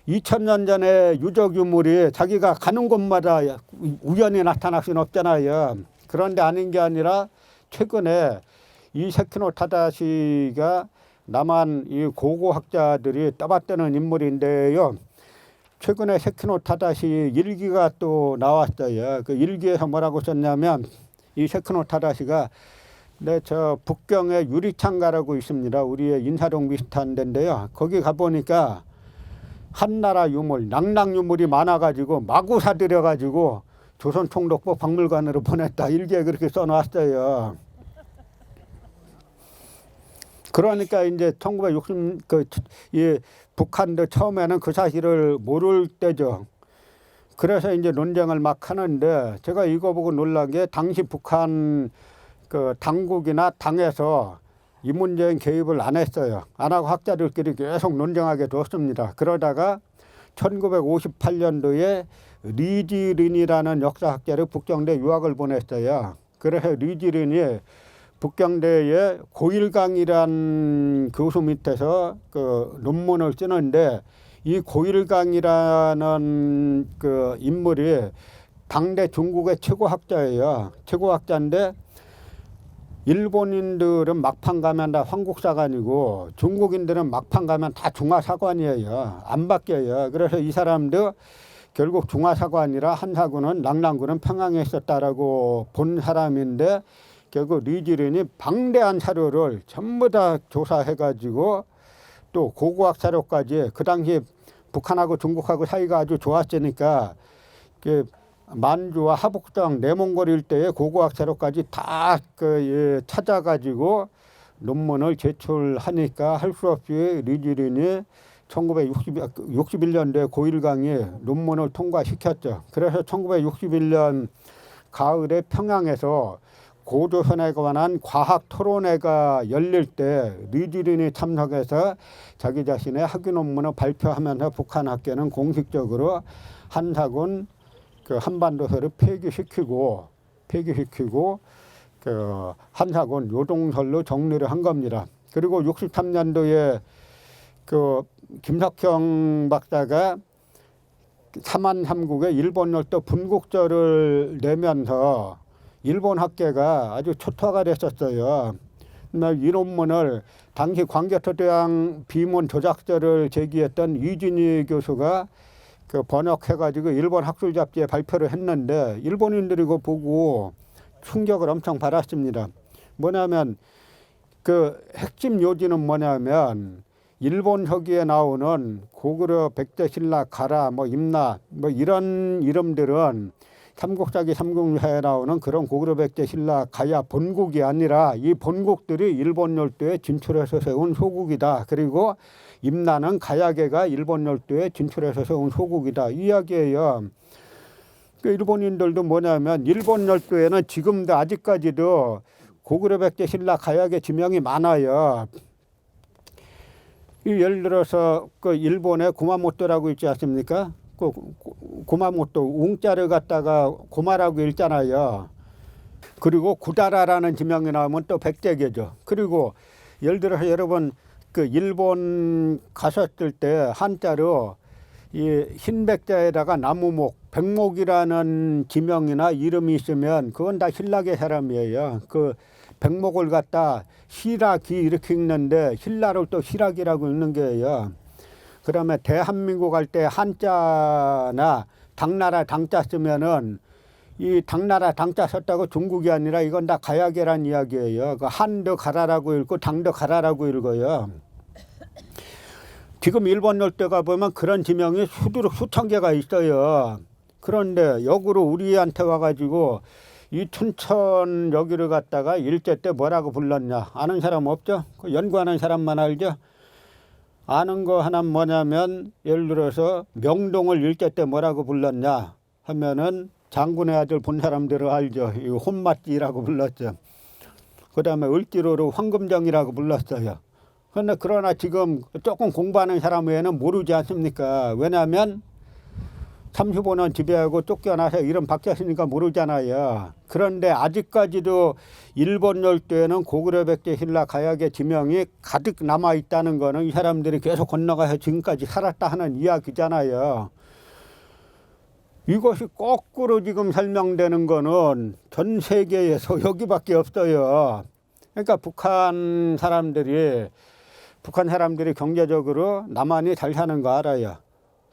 [SPEAKER 1] 2000년 전에 유적 유물이 자기가 가는 곳마다 우연히 나타날 수는 없잖아요. 그런데 아닌 게 아니라 최근에 이 세키노 타다시가 남한 이 고고학자들이 떠받드는 인물인데요. 최근에 세키노 타다시 일기가 또 나왔어요. 그 일기에서 뭐라고 썼냐면, 이 세키노 타다시가 저 북경에 유리창가라고 있습니다. 우리의 인사동 비슷한 데인데요. 거기 가보니까 한나라 유물, 낭랑 유물이 많아가지고 마구 사들여가지고 조선총독부 박물관으로 보냈다. 일기에 그렇게 써놨어요. 그러니까 이제 1960 북한도 처음에는 그 사실을 모를 때죠. 그래서 이제 논쟁을 막 하는데, 제가 이거 보고 놀란 게 당시 북한 그 당국이나 당에서 이 문제에 개입을 안 했어요. 안 하고 학자들끼리 계속 논쟁하게 뒀습니다. 그러다가 1958년도에 리지린이라는 역사학자를 북경대 유학을 보냈어요. 그래서 리지린이 북경대의 고일강이란 교수 밑에서 그 논문을 쓰는데 이 고일강이라는 그 인물이 당대 중국의 최고 학자예요. 최고 학자인데 일본인들은 막판 가면 다 황국사관이고 중국인들은 막판 가면 다 중화사관이에요. 안 바뀌어요. 그래서 이 사람도 결국 중화사관이라 한사군은 낙랑군은 평양에 있었다라고 본 사람인데 결국 리지린이 방대한 사료를 전부 다 조사해가지고 또 고고학 사료까지 그 당시 북한하고 중국하고 사이가 아주 좋았으니까 그 만주와 하북당 내몽골 일대의 고고학 자료까지 다 찾아가지고 논문을 제출하니까 할 수 없이 리지린이 1961년도에 고일강이 논문을 통과시켰죠. 그래서 1961년 가을에 평양에서 고조선에 관한 과학 토론회가 열릴 때 리지린이 참석해서 자기 자신의 학위 논문을 발표하면서 북한 학계는 공식적으로 한사군 그 한반도설을 폐기시키고 그 한사군 요동설로 정리를 한 겁니다. 그리고 63년도에 그 김석형 박사가 삼한삼국의 일본 열도 분국절을 내면서 일본 학계가 아주 초토화가 됐었어요. 이 논문을 당시 광개토대왕 비문 조작설을 제기했던 이준희 교수가 그 번역해가지고 일본 학술 잡지에 발표를 했는데 일본인들이 그거 보고 충격을 엄청 받았습니다. 뭐냐면 그 핵심 요지는 뭐냐면 일본 서기에 나오는 고구려 백제신라 가라 뭐 임나 뭐 이런 이름들은 삼국사기 삼국유사에 나오는 그런 고구려 백제신라 가야 본국이 아니라 이 본국들이 일본 열도에 진출해서 세운 소국이다. 그리고 임나는 가야계가 일본 열도에 진출해서 세운 소국이다. 이 이야기예요. 그 일본인들도 뭐냐면 일본 열도에는 지금도 아직까지도 고구려 백제 신라 가야계 지명이 많아요. 예를 들어서 그 일본의 구마모토라고 있지 않습니까? 그 구마모토 웅자를 갖다가 고마라고 읽잖아요. 그리고 구다라라는 지명이 나오면 또 백제계죠. 그리고 예를 들어서 여러분 그 일본 가셨을 때 한자로 이 흰백자에다가 나무목, 백목이라는 지명이나 이름이 있으면 그건 다 신라계 사람이에요. 그 백목을 갖다 시라기 이렇게 읽는데 신라를 또 시라기라고 읽는 거예요. 그다음에 대한민국 할 때 한자나 당나라 당자 쓰면은 이 당나라 당자 썼다고 중국이 아니라 이건 다 가야계란 이야기예요. 그 한도 가라라고 읽고 당도 가라라고 읽어요. 지금 일본 열도가 보면 그런 지명이 수천 개가 있어요. 그런데 역으로 우리한테 와가지고 이 춘천 여기를 갖다가 일제 때 뭐라고 불렀냐 아는 사람 없죠? 그 연구하는 사람만 알죠? 아는 거 하나는 뭐냐면 예를 들어서 명동을 일제 때 뭐라고 불렀냐 하면은 장군의 아들 본 사람들은 알죠. 이 혼맛지라고 불렀죠. 그 다음에 을지로로 황금정이라고 불렀어요. 그런데 그러나 지금 조금 공부하는 사람 외에는 모르지 않습니까? 왜냐하면 35년 지배하고 쫓겨나서 이름 바뀌었으니까 모르잖아요. 그런데 아직까지도 일본 열도에는 고구려 백제 신라 가야계 지명이 가득 남아 있다는 거는 이 사람들이 계속 건너가서 지금까지 살았다 하는 이야기잖아요. 이것이 거꾸로 지금 설명되는 거는 전 세계에서 여기밖에 없어요. 그러니까 북한 사람들이 경제적으로 남한이 잘 사는 거 알아요.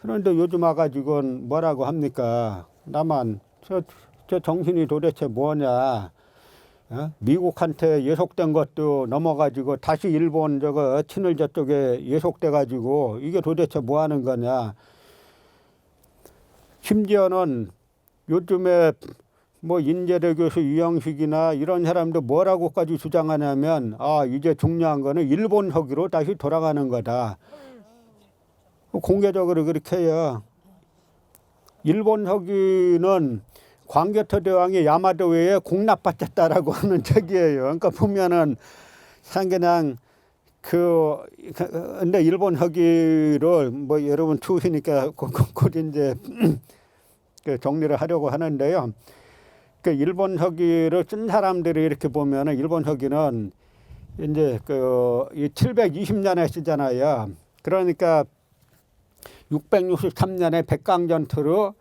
[SPEAKER 1] 그런데 요즘 와가지고는 뭐라고 합니까? 남한 저 정신이 도대체 뭐냐? 미국한테 예속된 것도 넘어가지고 다시 일본 저거 친일 저쪽에 예속돼가지고 이게 도대체 뭐 하는 거냐? 심지어는 요즘에 뭐 인재대 교수 이영식이나 이런 사람도 뭐라고까지 주장하냐면 이제 중요한 거는 일본 서기로 다시 돌아가는 거다. 공개적으로 그렇게 해요. 일본 서기는 광개토 대왕이 야마도 외에 공납받았다라고 하는 책이에요. 그러니까 보면은 그냥 근데 일본 서기를 뭐 여러분 추우시니까 곧 이제 정리를 하려고 하는데요. 그 일본 서기를 쓴 사람들이 이렇게 보면은 일본 서기는 이제 이 720년에 쓰잖아요. 그러니까 663년에 백강전투로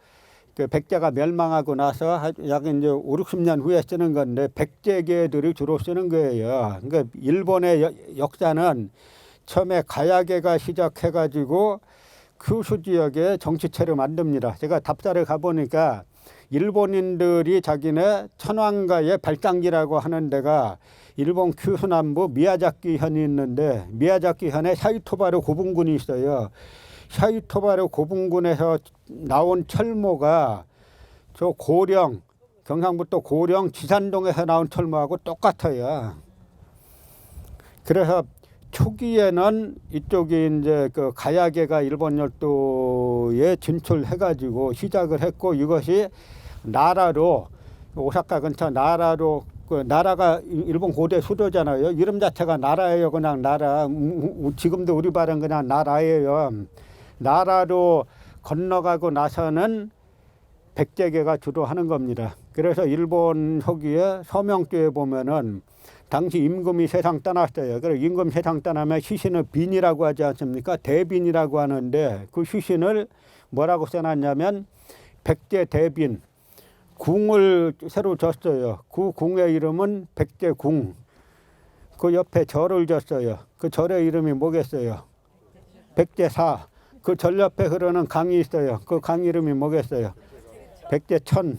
[SPEAKER 1] 그 백제가 멸망하고 나서 약 이제 5, 60년 후에 쓰는 건데 백제계들이 주로 쓰는 거예요. 그러니까 일본의 역사는 처음에 가야계가 시작해가지고 큐슈 지역에 정치체를 만듭니다. 제가 답사를 가보니까 일본인들이 자기네 천황가의 발장지라고 하는 데가 일본 큐슈 남부 미야자키현이 있는데 미야자키현에 사이토바르 고분군이 있어요. 사이토바르 고분군에서 나온 철모가 저 고령, 경상북도 고령 지산동에서 나온 철모하고 똑같아요. 그래서 초기에는 이쪽이 이제 그 가야계가 일본 열도에 진출해가지고 시작을 했고 이것이 나라로 오사카 근처 나라로 그 나라가 일본 고대 수도잖아요. 이름 자체가 나라예요. 그냥 나라. 지금도 우리 말은 그냥 나라예요. 나라로 건너가고 나서는 백제계가 주로 하는 겁니다. 그래서 일본 서기에 서명조에 보면은 당시 임금이 세상 떠났어요. 그래서 임금 세상 떠나면 시신을 빈이라고 하지 않습니까? 대빈이라고 하는데 그 시신을 뭐라고 써놨냐면 백제 대빈 궁을 새로 졌어요. 그 궁의 이름은 백제궁. 그 옆에 절을 졌어요. 그 절의 이름이 뭐겠어요? 백제사. 그 절 옆에 흐르는 강이 있어요. 그 강 이름이 뭐겠어요? 백제천.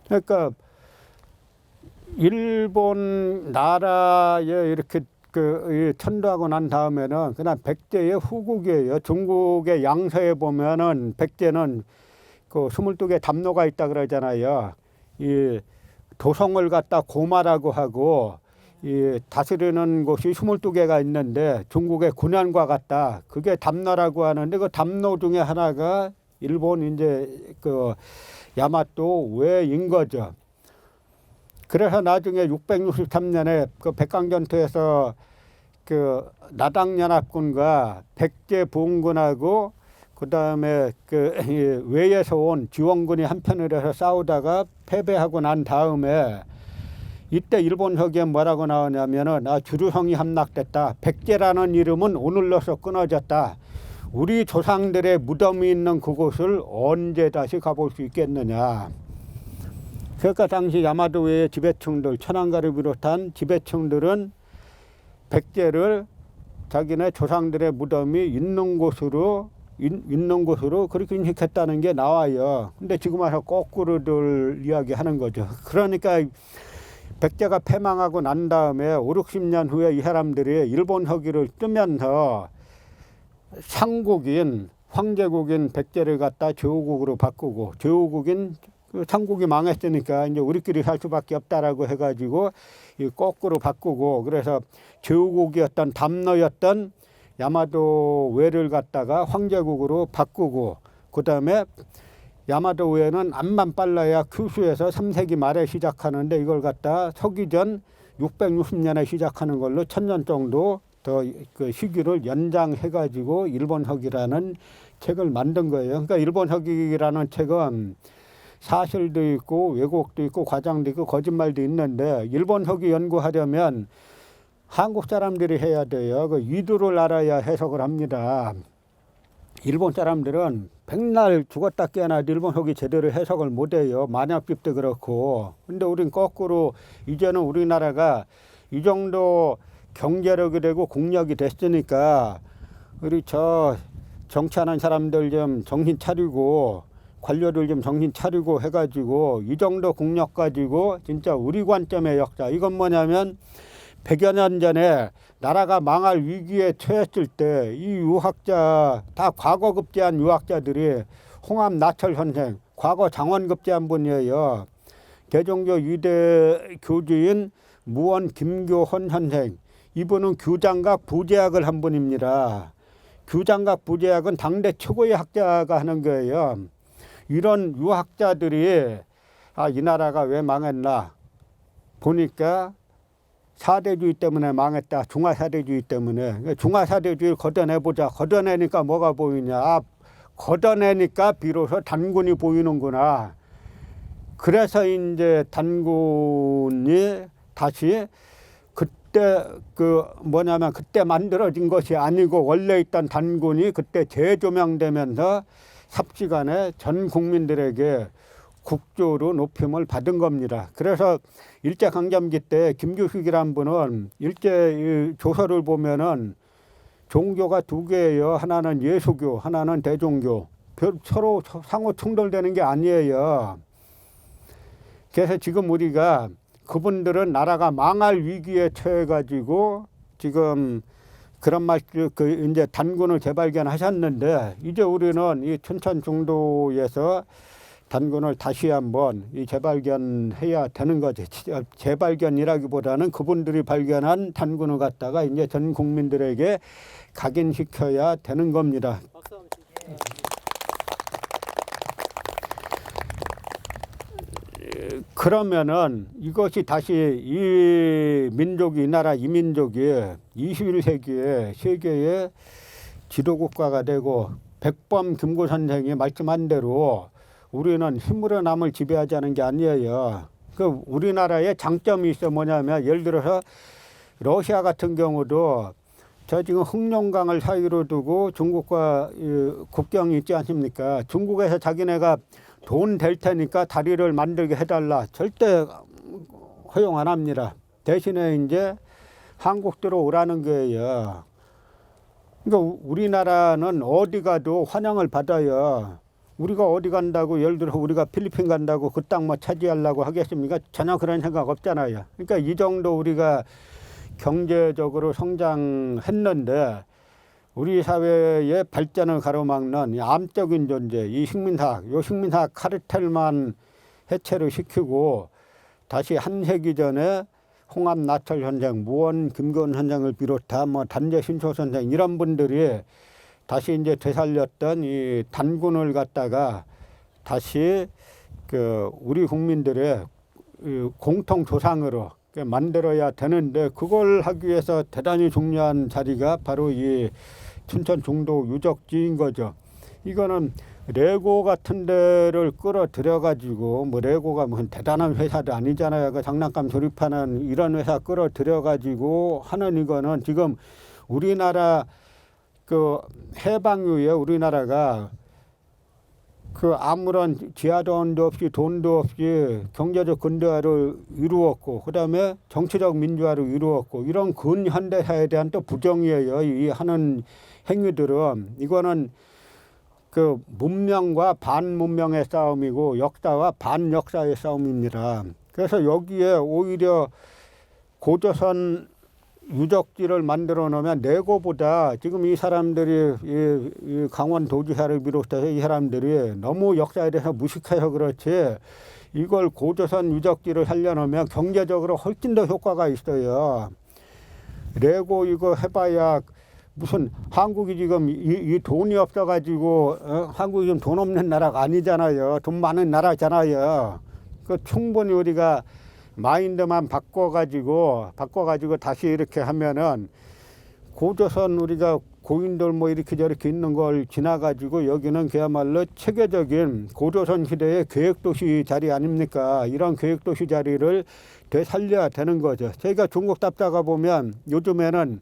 [SPEAKER 1] 그러니까 일본 나라에 이렇게 천도하고 난 다음에는 그냥 백제의 후국이에요. 중국의 양서에 보면은 백제는 그 22개 담로가 있다 그러잖아요. 이 도성을 갖다 고마라고 하고 이 다스리는 곳이 22개가 있는데 중국의 군현과 같다. 그게 담로라고 하는데 그 담로 중에 하나가 일본 이제 그 야마토 외인 거죠. 그래서 나중에 663년에 그 백강전투에서 그 나당연합군과 백제부흥군하고 그다음에 그 외에서 온 지원군이 한편으로 해서 싸우다가 패배하고 난 다음에 이때 일본 서기에 뭐라고 나오냐면은 주류성이 함락됐다. 백제라는 이름은 오늘로서 끊어졌다. 우리 조상들의 무덤이 있는 그곳을 언제 다시 가볼 수 있겠느냐. 그러니까 당시 야마도의 지배층들, 천황가를 비롯한 지배층들은 백제를 자기네 조상들의 무덤이 있는 곳으로 그렇게 인식했다는 게 나와요. 근데 지금 와서 거꾸로들 이야기하는 거죠. 그러니까 백제가 패망하고 난 다음에 5, 60년 후에 이 사람들이 일본 서기를 뜨면서 상국인 황제국인 백제를 갖다 제후국으로 바꾸고 제후국인 삼국이 망했으니까 이제 우리끼리 살 수밖에 없다라고 해가지고 거꾸로 바꾸고 그래서 제후국이었던 담노였던 야마도 외를 갖다가 황제국으로 바꾸고 그다음에 야마도 외는 암만 빨라야 큐슈에서 3세기 말에 시작하는데 이걸 갖다 서기전 660년에 시작하는 걸로 1000년 정도 더 그 시기를 연장해가지고 일본 서기라는 책을 만든 거예요. 그러니까 일본 서기라는 책은 사실도 있고 왜곡도 있고 과장도 있고 거짓말도 있는데 일본 서기 연구하려면 한국 사람들이 해야 돼요. 그 위도를 알아야 해석을 합니다. 일본 사람들은 백날 죽었다 깨어나도 일본 서기 제대로 해석을 못해요. 만약집도 그렇고. 근데 우린 거꾸로 이제는 우리나라가 이 정도 경제력이 되고 국력이 됐으니까 우리 저 정치하는 사람들 좀 정신 차리고 관료들 좀 정신 차리고 해가지고 이 정도 국력 가지고 진짜 우리 관점의 역사. 이건 뭐냐면 100여 년 전에 나라가 망할 위기에 처했을 때 이 유학자 다 과거 급제한 유학자들이 홍합 나철 선생 과거 장원 급제한 분이에요. 대종교 유대 교주인 무원 김교헌 선생 이분은 규장각 부제학을 한 분입니다. 규장각 부제학은 당대 최고의 학자가 하는 거예요. 이런 유학자들이 이 나라가 왜 망했나 보니까 사대주의 때문에 망했다. 중화사대주의 때문에. 중화사대주의를 걷어내보자. 걷어내니까 뭐가 보이냐. 걷어내니까 비로소 단군이 보이는구나. 그래서 이제 단군이 다시 그때 그때 만들어진 것이 아니고 원래 있던 단군이 그때 재조명되면서 삽시간에 전 국민들에게 국조로 높임을 받은 겁니다. 그래서 일제강점기 때 김규식이란 분은 일제 조서를 보면은 종교가 두 개예요. 하나는 예수교, 하나는 대종교. 서로 상호 충돌되는 게 아니에요. 그래서 지금 우리가 그분들은 나라가 망할 위기에 처해가지고 지금 그런 이제 단군을 재발견하셨는데 이제 우리는 이 춘천 중도에서 단군을 다시 한번 이 재발견해야 되는 거죠. 재발견이라기보다는 그분들이 발견한 단군을 갖다가 이제 전 국민들에게 각인시켜야 되는 겁니다. 그러면은 이것이 다시 이 민족이, 이 나라 이민족이 21세기에 세계의 지도국가가 되고 백범 김구 선생이 말씀한 대로 우리는 힘으로 남을 지배하자는 게 아니에요. 그 우리나라의 장점이 있어 뭐냐면 예를 들어서 러시아 같은 경우도 저 지금 흑룡강을 사이로 두고 중국과 국경이 있지 않습니까? 중국에서 자기네가 돈 될 테니까 다리를 만들게 해달라. 절대 허용 안 합니다. 대신에 이제 한국 들어오라는 거예요. 그러니까 우리나라는 어디 가도 환영을 받아요. 우리가 어디 간다고 예를 들어 우리가 필리핀 간다고 그 땅 뭐 차지하려고 하겠습니까? 전혀 그런 생각 없잖아요. 그러니까 이 정도 우리가 경제적으로 성장했는데 우리 사회의 발전을 가로막는 이 암적인 존재, 이 식민사학, 이 식민사학 카르텔만 해체를 시키고 다시 한 세기 전에 홍합 나철 선생, 무원 김건 선생을 비롯한 뭐 단재 신초 선생 이런 분들이 다시 이제 되살렸던 이 단군을 갖다가 다시 그 우리 국민들의 공통 조상으로 만들어야 되는데 그걸 하기 위해서 대단히 중요한 자리가 바로 이 춘천 중도 유적지인 거죠. 이거는 레고 같은 데를 끌어들여 가지고 뭐 레고가 무슨 대단한 회사도 아니잖아요. 그 장난감 조립하는 이런 회사 끌어들여 가지고 하는 이거는 지금 우리나라 그 해방 이후에 우리나라가 그 아무런 지하자원도 없이 돈도 없이 경제적 근대화를 이루었고 그다음에 정치적 민주화를 이루었고 이런 근현대사에 대한 또 부정이에요. 이 하는 행위들은 이거는 그 문명과 반문명의 싸움이고 역사와 반역사의 싸움입니다. 그래서 여기에 오히려 고조선 유적지를 만들어 놓으면 레고보다 지금 이 사람들이 이 강원도지사를 비롯해서 이 사람들이 너무 역사에 대해서 무식해서 그렇지 이걸 고조선 유적지를 살려놓으면 경제적으로 훨씬 더 효과가 있어요. 레고 이거 해봐야 무슨 한국이 지금 이 돈이 없어가지고 한국이 지금 돈 없는 나라가 아니잖아요. 돈 많은 나라잖아요. 그 충분히 우리가 마인드만 바꿔가지고 다시 이렇게 하면은 고조선 우리가 고인돌 뭐 이렇게 저렇게 있는 걸 지나가지고 여기는 그야말로 체계적인 고조선 시대의 계획도시 자리 아닙니까? 이런 계획도시 자리를 되살려야 되는 거죠. 저희가 중국 답사가 보면 요즘에는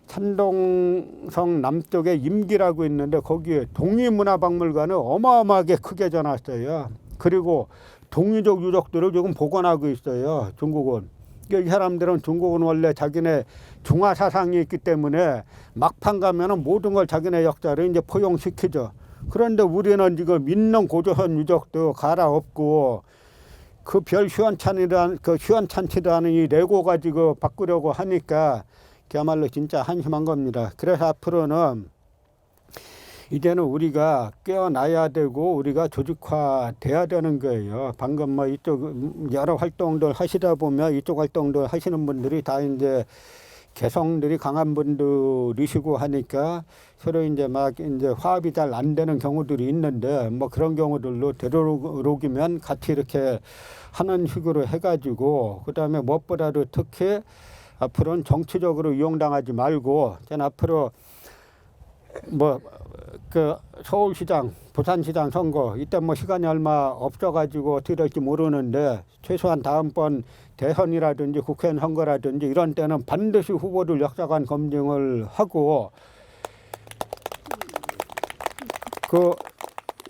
[SPEAKER 1] 찬동성 남쪽에 임기라고 있는데 거기에 동이문화박물관을 어마어마하게 크게 져놨어요. 그리고 동이족 유적들을 지금 복원하고 있어요. 중국은. 이 사람들은 중국은 원래 자기네 중화 사상이 있기 때문에 막판 가면은 모든 걸 자기네 역사를 이제 포용시키죠. 그런데 우리는 지금 있는 고조선 유적도 갈아엎고 그 별 시원찮지라는 이 레고 가지고 바꾸려고 하니까 그야말로 진짜 한심한 겁니다. 그래서 앞으로는 이제는 우리가 깨어나야 되고 우리가 조직화돼야 되는 거예요. 방금 뭐 이쪽 여러 활동들 하시다 보면 이쪽 활동들 하시는 분들이 다 이제 개성들이 강한 분들이시고 하니까 서로 이제 막 이제 화합이 잘 안 되는 경우들이 있는데 뭐 그런 경우들로 되도록이면 같이 이렇게 하는 식으로 해가지고 그다음에 무엇보다도 특히 앞으로는 정치적으로 이용당하지 말고 저는 앞으로 뭐 그 서울시장, 부산시장 선거 이때 뭐 시간이 얼마 없어가지고 어떻게 될지 모르는데 최소한 다음번 대선이라든지 국회의원 선거라든지 이런 때는 반드시 후보들 역사관 검증을 하고 그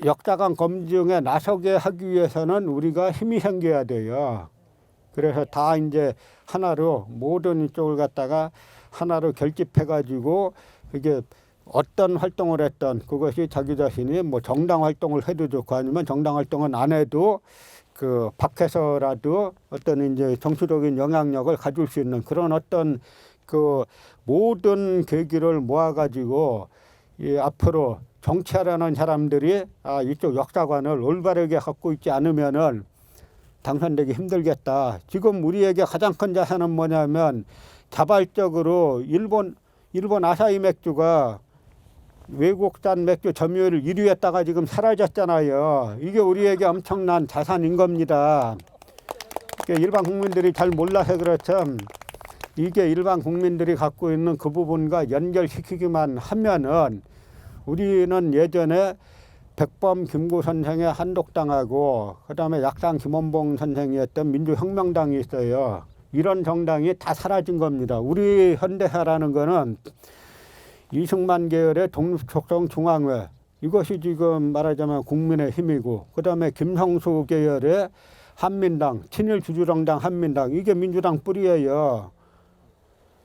[SPEAKER 1] 역사관 검증에 나서게 하기 위해서는 우리가 힘이 생겨야 돼요. 그래서 다 이제 하나로 모든 이쪽을 갖다가 하나로 결집해가지고 이게 어떤 활동을 했던 그것이 자기 자신이 뭐 정당 활동을 해도 좋고 아니면 정당 활동은 안 해도 그 밖에서라도 어떤 이제 정치적인 영향력을 가질 수 있는 그런 어떤 그 모든 계기를 모아가지고 이 앞으로 정치하려는 사람들이 이쪽 역사관을 올바르게 갖고 있지 않으면은 당선되기 힘들겠다. 지금 우리에게 가장 큰 자산은 뭐냐면 자발적으로 일본 아사히 맥주가 외국산 맥주 점유율 1위였다가 지금 사라졌잖아요. 이게 우리에게 엄청난 자산인 겁니다. 일반 국민들이 잘 몰라서 그렇죠. 이게 일반 국민들이 갖고 있는 그 부분과 연결시키기만 하면은 우리는 예전에 백범 김구 선생의 한독당하고 그다음에 약상 김원봉 선생이었던 민주혁명당이 있어요. 이런 정당이 다 사라진 겁니다. 우리 현대사라는 거는 이승만 계열의 독립촉성 중앙회 이것이 지금 말하자면 국민의힘이고 그다음에 김성수 계열의 한민당 친일 주주정당 한민당 이게 민주당 뿌리예요.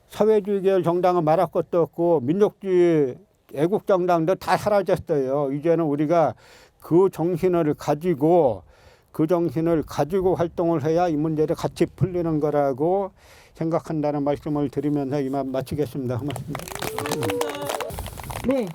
[SPEAKER 1] 사회주의 계열 정당은 말할 것도 없고 민족주의 애국정당도 다 사라졌어요. 이제는 우리가 그 정신을 가지고 활동을 해야 이 문제를 같이 풀리는 거라고 생각한다는 말씀을 드리면서 이만 마치겠습니다. 고맙습니다.
[SPEAKER 3] 네.